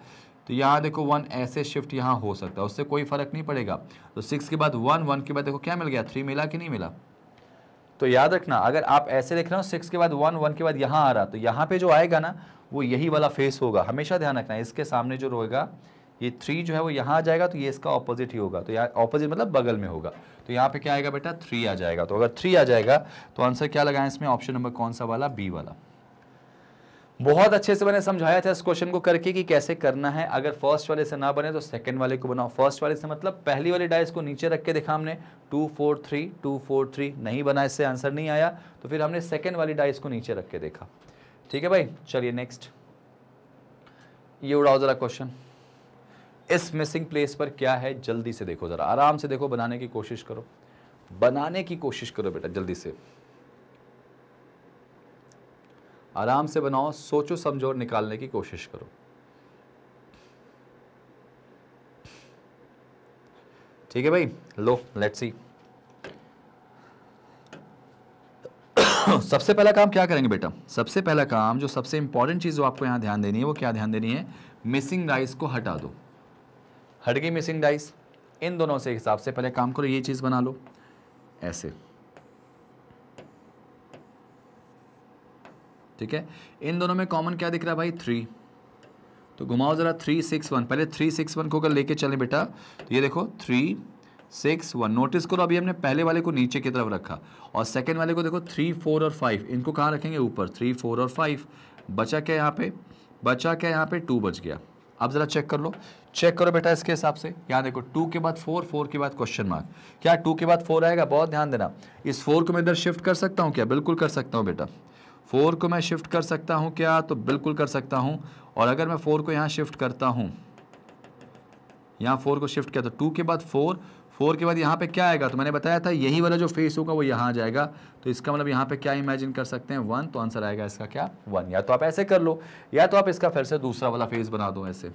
तो यहाँ देखो 1 ऐसे शिफ्ट यहाँ हो सकता है, उससे कोई फर्क नहीं पड़ेगा। तो 6 के बाद 1, 1 के बाद देखो क्या मिल गया, 3 मिला कि नहीं मिला। तो याद रखना अगर आप ऐसे देख रहे हो 6 के बाद 1, 1 के बाद यहाँ आ रहा, तो यहाँ पे जो आएगा ना वो यही वाला फेस होगा, हमेशा ध्यान रखना। इसके सामने जो रहेगा ये 3 जो है वो यहाँ आ जाएगा, तो ये इसका ऑपोजिट ही होगा। तो यहाँ ऑपोजिट मतलब बगल में होगा, तो यहाँ पे क्या आएगा बेटा 3 आ जाएगा। तो अगर 3 आ जाएगा तो आंसर क्या लगाएं इसमें, ऑप्शन नंबर कौन सा वाला, बी वाला। बहुत अच्छे से मैंने समझाया था इस क्वेश्चन को करके कि कैसे करना है। अगर फर्स्ट वाले से ना बने तो सेकंड वाले को बनाओ। फर्स्ट वाले से मतलब पहली वाली डाइस को नीचे रख के देखा हमने, 2 4 3 2 4 3, नहीं बना, इससे आंसर नहीं आया, तो फिर हमने सेकंड वाली डाइस को नीचे रख के देखा। ठीक है भाई, चलिए नेक्स्ट, ये उड़ाओ जरा क्वेश्चन। इस मिसिंग प्लेस पर क्या है, जल्दी से देखो, जरा आराम से देखो, बनाने की कोशिश करो, बनाने की कोशिश करो बेटा, जल्दी से आराम से बनाओ, सोचो समझो और निकालने की कोशिश करो। ठीक है भाई, लो लेट्स सी। सबसे पहला काम क्या करेंगे बेटा, सबसे पहला काम जो सबसे इंपॉर्टेंट चीज जो आपको यहां ध्यान देनी है वो क्या ध्यान देनी है, मिसिंग डाइस को हटा दो। हट गई मिसिंग डाइस, इन दोनों से हिसाब से पहले काम करो, ये चीज बना लो ऐसे, ठीक है। इन दोनों में कॉमन क्या दिख रहा है भाई, 3, तो घुमाओ जरा 3 6 1, पहले 3 6 1 को अगर लेके चले बेटा तो ये देखो 3 6 1, नोटिस करो अभी हमने पहले वाले को नीचे की तरफ रखा और सेकंड वाले को देखो 3 4 और 5, इनको कहाँ रखेंगे, ऊपर, 3 4 और 5, बचा क्या यहाँ पे, बचा क्या यहाँ पे, 2 बच गया। अब जरा चेक कर लो, चेक करो बेटा इसके हिसाब से, यहाँ देखो 2 के बाद 4, 4 के बाद क्वेश्चन मार्क, क्या 2 के बाद 4 आएगा, बहुत ध्यान देना। इस 4 को मैं इधर शिफ्ट कर सकता हूँ क्या, बिल्कुल कर सकता हूँ बेटा। 4 को मैं शिफ्ट कर सकता हूँ क्या, तो बिल्कुल कर सकता हूँ। और अगर मैं 4 को यहाँ शिफ्ट करता हूँ, यहाँ 4 को शिफ्ट किया तो 2 के बाद 4, 4 के बाद यहाँ पे क्या आएगा, तो मैंने बताया था यही वाला जो फेस होगा वो यहाँ आ जाएगा, तो इसका मतलब यहाँ पे क्या इमेजिन कर सकते हैं, 1, तो आंसर आएगा इसका क्या, 1। या तो आप ऐसे कर लो या तो आप इसका फिर से दूसरा वाला फेस बना दो, ऐसे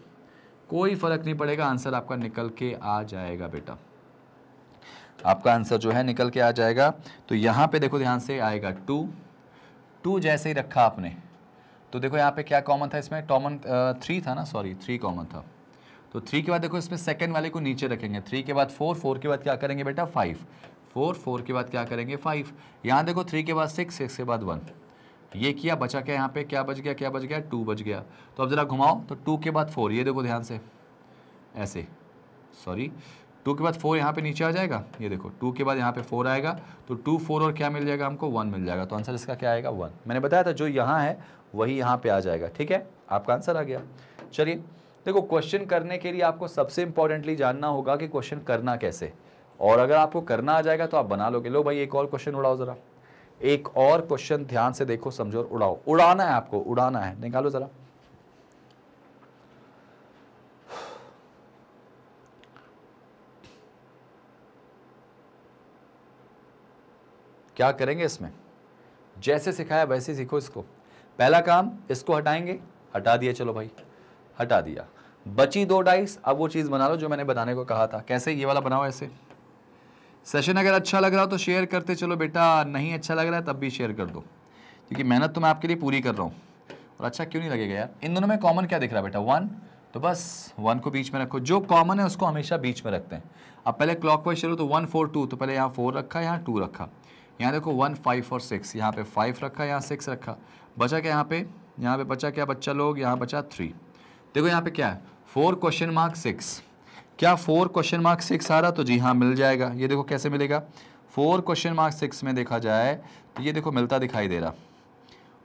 कोई फर्क नहीं पड़ेगा, आंसर आपका निकल के आ जाएगा बेटा, आपका आंसर जो है निकल के आ जाएगा। तो यहाँ पे देखो ध्यान से आएगा 2 जैसे ही रखा आपने, तो देखो यहाँ पे क्या कॉमन था इसमें, कॉमन 3 था ना, सॉरी 3 कॉमन था, तो 3 के बाद देखो इसमें सेकंड वाले को नीचे रखेंगे, 3 के बाद 4, 4 के बाद क्या करेंगे बेटा 5, 4, 4 के बाद क्या करेंगे 5, यहाँ देखो 3 के बाद 6, 6 के बाद 1, ये किया, बचा क्या यहाँ पे, क्या बच गया, क्या बच गया, 2 बच गया। तो अब जरा घुमाओ, तो 2 के बाद 4, ये देखो ध्यान से ऐसे, सॉरी 2 के बाद 4 यहाँ पे नीचे आ जाएगा, ये देखो 2 के बाद यहाँ पे 4 आएगा, तो 2 4 और क्या मिल जाएगा हमको, 1 मिल जाएगा, तो आंसर इसका क्या आएगा 1। मैंने बताया था जो यहाँ है वही यहाँ पे आ जाएगा, ठीक है, आपका आंसर आ गया। चलिए देखो, क्वेश्चन करने के लिए आपको सबसे इंपॉर्टेंटली जानना होगा कि क्वेश्चन करना कैसे, और अगर आपको करना आ जाएगा तो आप बना लोगे। लो भाई एक और क्वेश्चन उड़ाओ जरा, एक और क्वेश्चन ध्यान से देखो, समझो और उड़ाओ, उड़ाना है आपको, उड़ाना है, निकालो जरा। क्या करेंगे इसमें, जैसे सिखाया वैसे सीखो इसको। पहला काम इसको हटाएंगे, हटा दिया, चलो भाई हटा दिया, बची 2 डाइस, अब वो चीज बना लो जो मैंने बनाने को कहा था। कैसे, ये वाला बनाओ ऐसे। सेशन अगर अच्छा लग रहा हो तो शेयर करते चलो बेटा, नहीं अच्छा लग रहा है तब भी शेयर कर दो, क्योंकि मेहनत तो मैं आपके लिए पूरी कर रहा हूँ। और अच्छा क्यों नहीं लगेगा यार, इन दोनों में कॉमन क्या दिख रहा है बेटा, 1, तो बस 1 को बीच में रखो, जो कॉमन है उसको हमेशा बीच में रखते हैं। अब पहले क्लॉकवाइज चलो, तो 1 4 2, तो पहले यहाँ 4 रखा, यहाँ 2 रखा, यहाँ देखो 1 5 और 6, यहाँ पे 5 रखा, यहाँ 6 रखा, बचा क्या यहाँ पे बचा क्या बच्चा लोग, यहाँ बचा 3। देखो यहाँ पे क्या है, 4 क्वेश्चन मार्क 6, क्या 4 क्वेश्चन मार्क 6 आ रहा, तो जी हाँ मिल जाएगा। ये देखो कैसे मिलेगा, 4 क्वेश्चन मार्क 6 में देखा जाए तो ये देखो मिलता दिखाई दे रहा,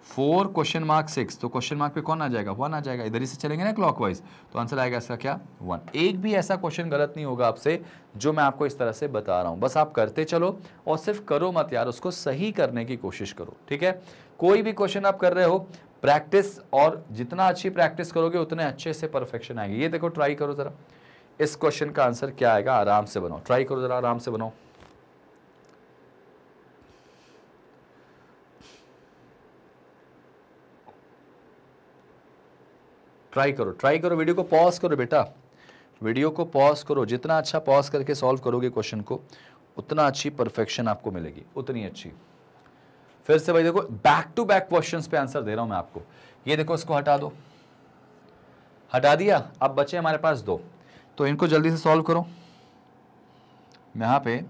4 क्वेश्चन मार्क 6, तो क्वेश्चन मार्क पे कौन आ जाएगा, 1 आ जाएगा। इधर ही से चलेंगे ना क्लॉकवाइज, तो आंसर आएगा इसका क्या, 1। एक भी ऐसा क्वेश्चन गलत नहीं होगा आपसे जो मैं आपको इस तरह से बता रहा हूं, बस आप करते चलो और सिर्फ करो मत यार, उसको सही करने की कोशिश करो, ठीक है। कोई भी क्वेश्चन आप कर रहे हो, प्रैक्टिस, और जितना अच्छी प्रैक्टिस करोगे उतने अच्छे से परफेक्शन आएगी। ये देखो, ट्राई करो जरा, इस क्वेश्चन का आंसर क्या आएगा, आराम से बनाओ, ट्राई करो जरा, आराम से बनाओ। ट्राई करो, ट्राई करो, वीडियो को पॉज करो बेटा, वीडियो को पॉज करो। जितना अच्छा पॉज करके सॉल्व करोगे क्वेश्चन को, उतना अच्छी परफेक्शन आपको मिलेगी, उतनी अच्छी। फिर से भाई देखो, बैक टू बैक क्वेश्चंस पे आंसर दे रहा हूं मैं आपको। ये देखो, इसको हटा दो, हटा दिया, अब बचे हमारे पास 2, तो इनको जल्दी से सॉल्व करो। यहां पे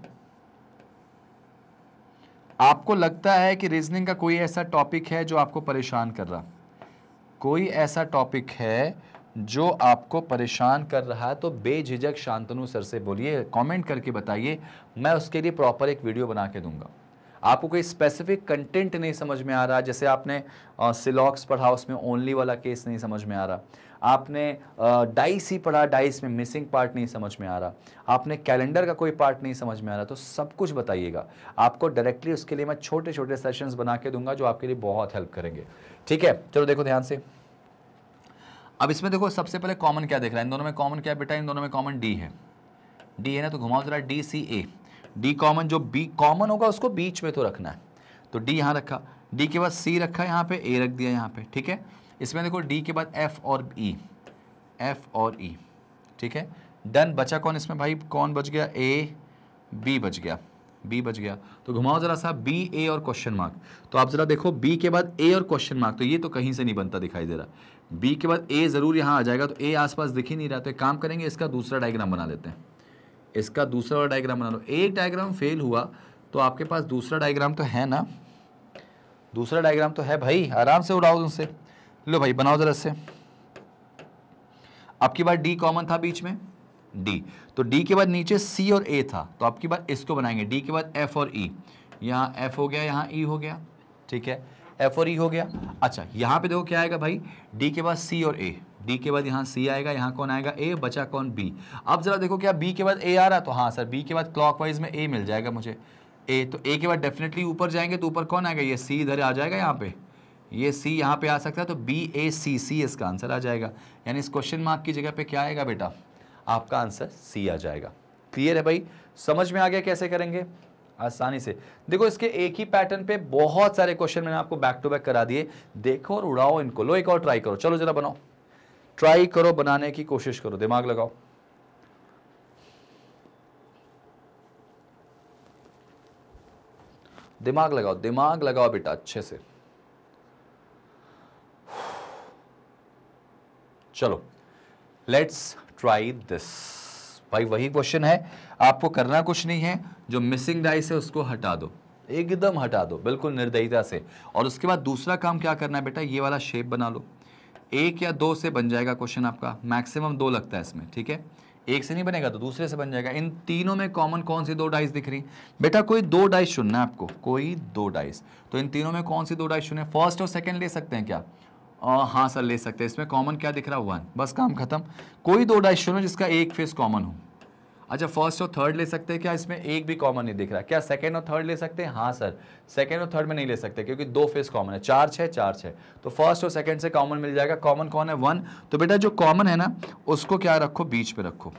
आपको लगता है कि रीजनिंग का कोई ऐसा टॉपिक है जो आपको परेशान कर रहा, कोई ऐसा टॉपिक है जो आपको परेशान कर रहा है, तो बेझिझक शांतनु सर से बोलिए, कमेंट करके बताइए, मैं उसके लिए प्रॉपर एक वीडियो बना के दूंगा। आपको कोई स्पेसिफिक कंटेंट नहीं समझ में आ रहा, जैसे आपने सिलॉक्स पढ़ा, उसमें ओनली वाला केस नहीं समझ में आ रहा, आपने डाइस ही पढ़ा, डाइस में मिसिंग पार्ट नहीं समझ में आ रहा, आपने कैलेंडर का कोई पार्ट नहीं समझ में आ रहा, तो सब कुछ बताइएगा आपको डायरेक्टली, उसके लिए मैं छोटे छोटे सेशंस बना के दूंगा जो आपके लिए बहुत हेल्प करेंगे, ठीक है। चलो देखो ध्यान से, अब इसमें देखो सबसे पहले कॉमन क्या दिख रहा है, इन दोनों में कॉमन क्या है बेटा, इन दोनों में कॉमन डी है, डी है ना, तो घुमाओ जरा, डी सी ए, डी कॉमन, जो बी कॉमन होगा उसको बीच में तो रखना है, तो डी यहाँ रखा, डी के बाद सी रखा यहाँ पे, ए रख दिया यहाँ पे, ठीक है। इसमें देखो डी के बाद एफ और ई, एफ और ई, ठीक है, डन। बचा कौन इसमें भाई, कौन बच गया, ए बी बच गया, बी बच गया, तो घुमाओ जरा सा, बी ए और क्वेश्चन मार्क, तो आप जरा देखो बी के बाद ए और क्वेश्चन मार्क, तो ये तो कहीं से नहीं बनता दिखाई दे रहा, बी के बाद ए जरूर यहाँ आ जाएगा, तो ए आसपास दिख ही नहीं रहा, तो एक काम करेंगे, इसका दूसरा डायग्राम बना लेते हैं, इसका दूसरा वाला डायग्राम बना लो। एक डायग्राम फेल हुआ तो आपके पास दूसरा डायग्राम तो है ना, दूसरा डायग्राम तो है भाई, आराम से उड़ाओ उनसे, लो भाई बनाओ जरा से। आपकी बार डी कॉमन था बीच में, डी, तो डी के बाद नीचे सी और ए था, तो आपकी बार इसको बनाएंगे, डी के बाद एफ और ई, यहाँ एफ हो गया, यहाँ ई हो गया, ठीक है, एफ और ई हो गया। अच्छा यहाँ पे देखो क्या आएगा भाई, डी के बाद सी और ए, डी के बाद यहाँ सी आएगा, यहाँ कौन आएगा, ए, बचा कौन, बी। अब जरा देखो क्या बी के बाद ए आ रहा, तो हाँ सर बी के बाद क्लॉकवाइज में ए मिल जाएगा मुझे, ए, तो ए के बाद डेफिनेटली ऊपर जाएंगे, तो ऊपर कौन आएगा, ये सी इधर आ जाएगा, यहाँ पे ये सी यहाँ पे आ सकता है, तो बी ए सी, सी इसका आंसर आ जाएगा, यानी इस क्वेश्चन मार्क की जगह पे क्या आएगा बेटा, आपका आंसर सी आ जाएगा। क्लियर है भाई, समझ में आ गया कैसे करेंगे, आसानी से। देखो इसके एक ही पैटर्न पे बहुत सारे क्वेश्चन मैंने आपको बैक टू बैक करा दिए, देखो और उड़ाओ इनको। लो एक और ट्राई करो, चलो जरा बनाओ, ट्राई करो, बनाने की कोशिश करो, दिमाग लगाओ, दिमाग लगाओ, दिमाग लगाओ बेटा अच्छे से। चलो लेट्स ट्राई दिस। भाई वही क्वेश्चन है, आपको करना कुछ नहीं है, जो मिसिंग डाइस है उसको हटा दो, एकदम हटा दो बिल्कुल निर्दयता से, और उसके बाद दूसरा काम क्या करना है बेटा, ये वाला शेप बना लो, एक या दो से बन जाएगा क्वेश्चन आपका, मैक्सिमम 2 लगता है इसमें, ठीक है, एक से नहीं बनेगा तो दूसरे से बन जाएगा। इन तीनों में कॉमन कौन सी 2 डाइस दिख रही बेटा, कोई 2 डाइस चुनना है आपको, कोई 2 डाइस, तो इन तीनों में कौन सी 2 डाइस चुने, फर्स्ट और सेकंड ले सकते हैं क्या, हाँ सर ले सकते हैं, इसमें कॉमन क्या दिख रहा है, 1, बस काम खत्म। कोई 2 डाइस चुनो जिसका एक फेस कॉमन हो। अच्छा फर्स्ट और थर्ड ले सकते हैं क्या, इसमें एक भी कॉमन नहीं दिख रहा, क्या सेकंड और थर्ड ले सकते हैं, हाँ सर सेकंड और थर्ड में नहीं ले सकते क्योंकि 2 फेस कॉमन है, 4 6 4 6, तो फर्स्ट और सेकंड से कॉमन मिल जाएगा। कॉमन कौन है, 1, तो बेटा जो कॉमन है ना उसको क्या रखो, बीच पे रखो,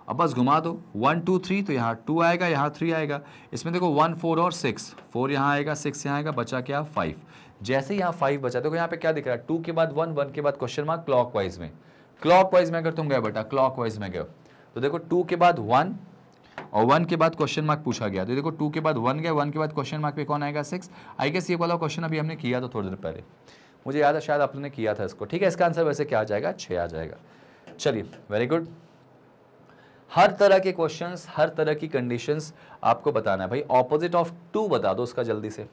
अब बस घुमा दो, 1 2 3, तो यहाँ 2 आएगा, यहाँ 3 आएगा, इसमें देखो 1 4 और 6, 4 यहाँ आएगा, 6 यहाँ आएगा, बचा क्या 5, जैसे यहाँ 5 बचा, देखो यहाँ पे क्या दिख रहा है, 2 के बाद 1, 1 के बाद क्वेश्चन मार्क, क्लॉकवाइज में, क्लॉकवाइज में अगर तुम गए बेटा, क्लॉकवाइज में गए तो देखो 2 के बाद 1 और 1 के बाद क्वेश्चन मार्क पूछा गया, तो देखो 2 के बाद 1 गया, 1 के बाद क्वेश्चन मार्क पे कौन आएगा, 6। आई गेस ये वाला क्वेश्चन अभी हमने किया था थोड़ी देर पहले, मुझे याद है शायद आपने किया था इसको, ठीक है। इसका आंसर वैसे क्या आ जाएगा, 6 आ जाएगा। चलिए वेरी गुड, हर तरह के क्वेश्चंस, हर तरह की कंडीशंस आपको बताना है भाई। ऑपोजिट ऑफ 2 बता दो उसका जल्दी से,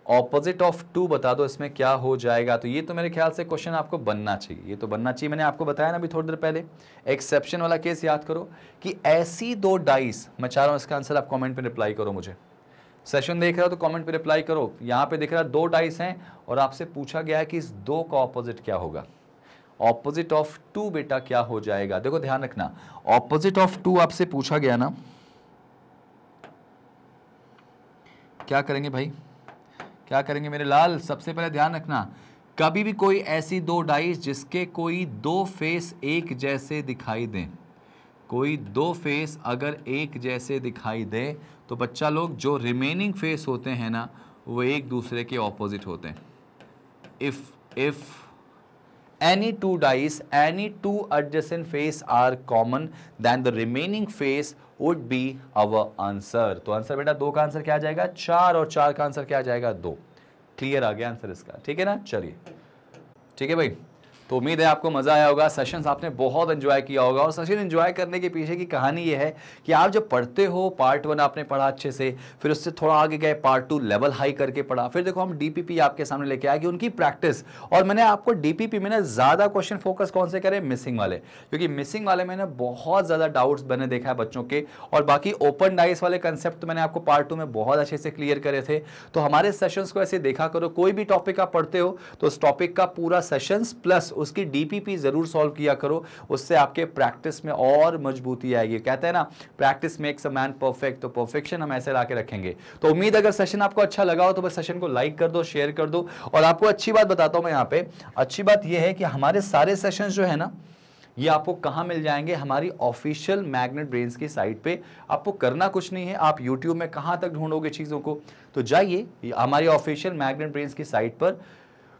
ऑपोजिट ऑफ 2 बता दो इसमें क्या हो जाएगा, तो ये तो मेरे ख्याल से क्वेश्चन आपको बनना चाहिए, ये तो बनना चाहिए, मैंने आपको बताया ना अभी थोड़ी देर पहले। एक्सेप्शन वाला केस याद करो कि ऐसी 2 डाइस, मैं चाह रहा हूं इसका आंसर आप कमेंट पे रिप्लाई करो मुझे, सेशन देख रहे हो तो कमेंट पे रिप्लाई करो। यहां पे दिख रहा है 2 डाइस हैं और आपसे पूछा गया है कि इस 2 का ऑपोजिट क्या होगा। ऑपोजिट ऑफ 2 बेटा क्या हो जाएगा? देखो ध्यान रखना, ऑपोजिट ऑफ 2 आपसे पूछा गया ना, क्या करेंगे भाई, क्या करेंगे मेरे लाल? सबसे पहले ध्यान रखना, कभी भी कोई ऐसी 2 डाइस जिसके कोई 2 फेस एक जैसे दिखाई दें, कोई 2 फेस अगर एक जैसे दिखाई दे तो बच्चा लोग जो रिमेनिंग फेस होते हैं ना वो एक दूसरे के ऑपोजिट होते हैं। If any 2 dice, any 2 adjacent face are common, then the remaining face would be our answer। तो आंसर बेटा 2 का आंसर क्या आ जाएगा? 4, और 4 का आंसर क्या आ जाएगा? 2। क्लियर आ गया आंसर इसका, ठीक है ना? चलिए ठीक है भाई, तो उम्मीद है आपको मजा आया होगा। सेशंस आपने बहुत एंजॉय किया होगा, और सेशन एंजॉय करने के पीछे की कहानी ये है कि आप जब पढ़ते हो, पार्ट 1 आपने पढ़ा अच्छे से, फिर उससे थोड़ा आगे गए, पार्ट 2 लेवल हाई करके पढ़ा, फिर देखो हम डीपीपी आपके सामने लेके आए कि उनकी प्रैक्टिस। और मैंने आपको डीपीपी में ना ज्यादा क्वेश्चन फोकस कौन से करे? मिसिंग वाले, क्योंकि मिसिंग वाले में ना बहुत ज्यादा डाउट्स मैंने देखा है बच्चों के, और बाकी ओपन डाइस वाले कंसेप्ट मैंने आपको पार्ट 2 में बहुत अच्छे से क्लियर करे थे। तो हमारे सेशंस को ऐसे देखा करो, कोई भी टॉपिक आप पढ़ते हो तो उस टॉपिक का पूरा सेशंस प्लस उसकी डीपीपी जरूर सॉल्व किया करो, उससे आपके प्रैक्टिस में और मजबूती आएगी। कहते हैं ना, practice makes a man perfect, तो परफेक्शन हम ऐसे लाके रखेंगे। तो उम्मीद अगर सेशन आपको अच्छा लगा हो तो बस सेशन को लाइक कर दो, शेयर कर दो। और आपको अच्छी बात बताता हूं मैं यहाँ पे, अच्छी बात यह है कि हमारे सारे सेशंस जो है ना, ये आपको कहां मिल जाएंगे? हमारी ऑफिशियल मैग्नेट ब्रेन्स की साइट पे। आपको करना कुछ नहीं है, आप YouTube में कहां तक ढूंढोगे चीजों को? तो जाइए हमारी ऑफिशियल मैग्नेट ब्रेन्स की साइट पर,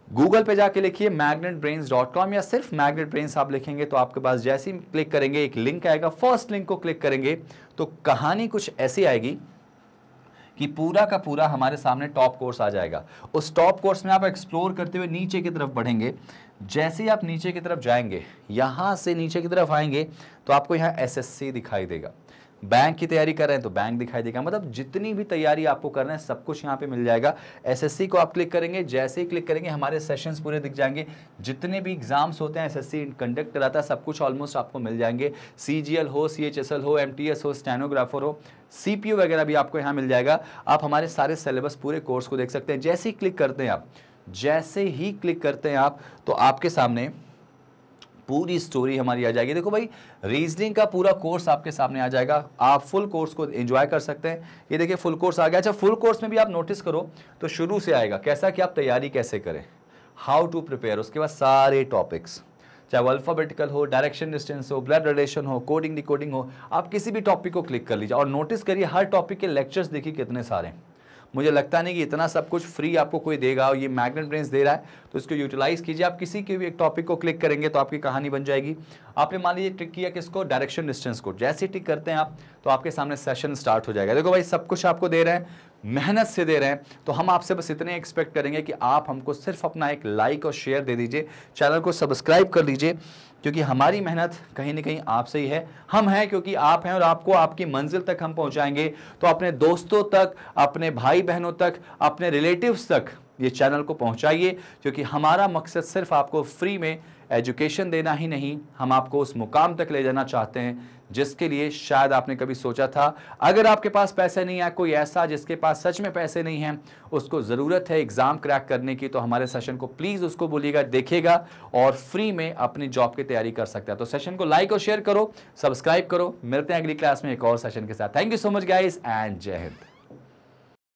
गूगल पे जाके लिखिए magnetbrains.com, या सिर्फ मैग्नेट ब्रेन्स आप लिखेंगे तो आपके पास जैसे ही क्लिक करेंगे एक लिंक आएगा, फर्स्ट लिंक को क्लिक करेंगे तो कहानी कुछ ऐसी आएगी कि पूरा का पूरा हमारे सामने टॉप कोर्स आ जाएगा। उस टॉप कोर्स में आप एक्सप्लोर करते हुए नीचे की तरफ बढ़ेंगे। जैसे ही आप नीचे की तरफ जाएंगे, यहां से नीचे की तरफ आएंगे तो आपको यहाँ एसएससी दिखाई देगा। बैंक की तैयारी कर रहे हैं तो बैंक दिखाई देगा, मतलब जितनी भी तैयारी आपको करना है सब कुछ यहाँ पे मिल जाएगा। एसएससी को आप क्लिक करेंगे, जैसे ही क्लिक करेंगे हमारे सेशंस पूरे दिख जाएंगे। जितने भी एग्जाम्स होते हैं एसएससी कंडक्ट कराता है, सब कुछ ऑलमोस्ट आपको मिल जाएंगे। सीजीएल हो, सीएचएसएल हो, एमटीएस हो, स्टेनोग्राफर हो, सीपीयू वगैरह भी आपको यहाँ मिल जाएगा। आप हमारे सारे सिलेबस पूरे कोर्स को देख सकते हैं। जैसे ही क्लिक करते हैं आप, जैसे ही क्लिक करते हैं आप, तो आपके सामने पूरी स्टोरी हमारी आ जाएगी। देखो भाई, रीजनिंग का पूरा कोर्स आपके सामने आ जाएगा, आप फुल कोर्स को एंजॉय कर सकते हैं। ये देखिए फुल कोर्स आ गया। अच्छा, फुल कोर्स में भी आप नोटिस करो तो शुरू से आएगा कैसा कि आप तैयारी कैसे करें, हाउ टू प्रिपेयर, उसके बाद सारे टॉपिक्स, चाहे वो अल्फाबेटिकल हो, डायरेक्शन डिस्टेंस हो, ब्लड रिलेशन हो, कोडिंग डिकोडिंग हो, आप किसी भी टॉपिक को क्लिक कर लीजिए और नोटिस करिए हर टॉपिक के लेक्चर्स देखिए कितने सारे। मुझे लगता नहीं कि इतना सब कुछ फ्री आपको कोई देगा, और ये मैग्नेट ब्रेन्स दे रहा है तो इसको यूटिलाइज कीजिए। आप किसी के भी एक टॉपिक को क्लिक करेंगे तो आपकी कहानी बन जाएगी। आपने मान लीजिए टिक किया किसको? डायरेक्शन डिस्टेंस को। जैसे टिक करते हैं आप तो आपके सामने सेशन स्टार्ट हो जाएगा। देखो भाई, सब कुछ आपको दे रहे हैं, मेहनत से दे रहे हैं, तो हम आपसे बस इतने एक्सपेक्ट करेंगे कि आप हमको सिर्फ अपना एक लाइक और शेयर दे दीजिए, चैनल को सब्सक्राइब कर लीजिए, क्योंकि हमारी मेहनत कहीं ना कहीं आपसे ही है। हम हैं क्योंकि आप हैं, और आपको आपकी मंजिल तक हम पहुंचाएंगे। तो अपने दोस्तों तक, अपने भाई बहनों तक, अपने रिलेटिव्स तक ये चैनल को पहुंचाइए, क्योंकि हमारा मकसद सिर्फ आपको फ्री में एजुकेशन देना ही नहीं, हम आपको उस मुकाम तक ले जाना चाहते हैं जिसके लिए शायद आपने कभी सोचा था। अगर आपके पास पैसे नहीं है, कोई ऐसा जिसके पास सच में पैसे नहीं हैं, उसको ज़रूरत है एग्ज़ाम क्रैक करने की, तो हमारे सेशन को प्लीज़ उसको बोलिएगा, देखेगा और फ्री में अपनी जॉब की तैयारी कर सकता है। तो सेशन को लाइक और शेयर करो, सब्सक्राइब करो। मिलते हैं अगली क्लास में एक और सेशन के साथ। Thank you so much guys and जय हिंद।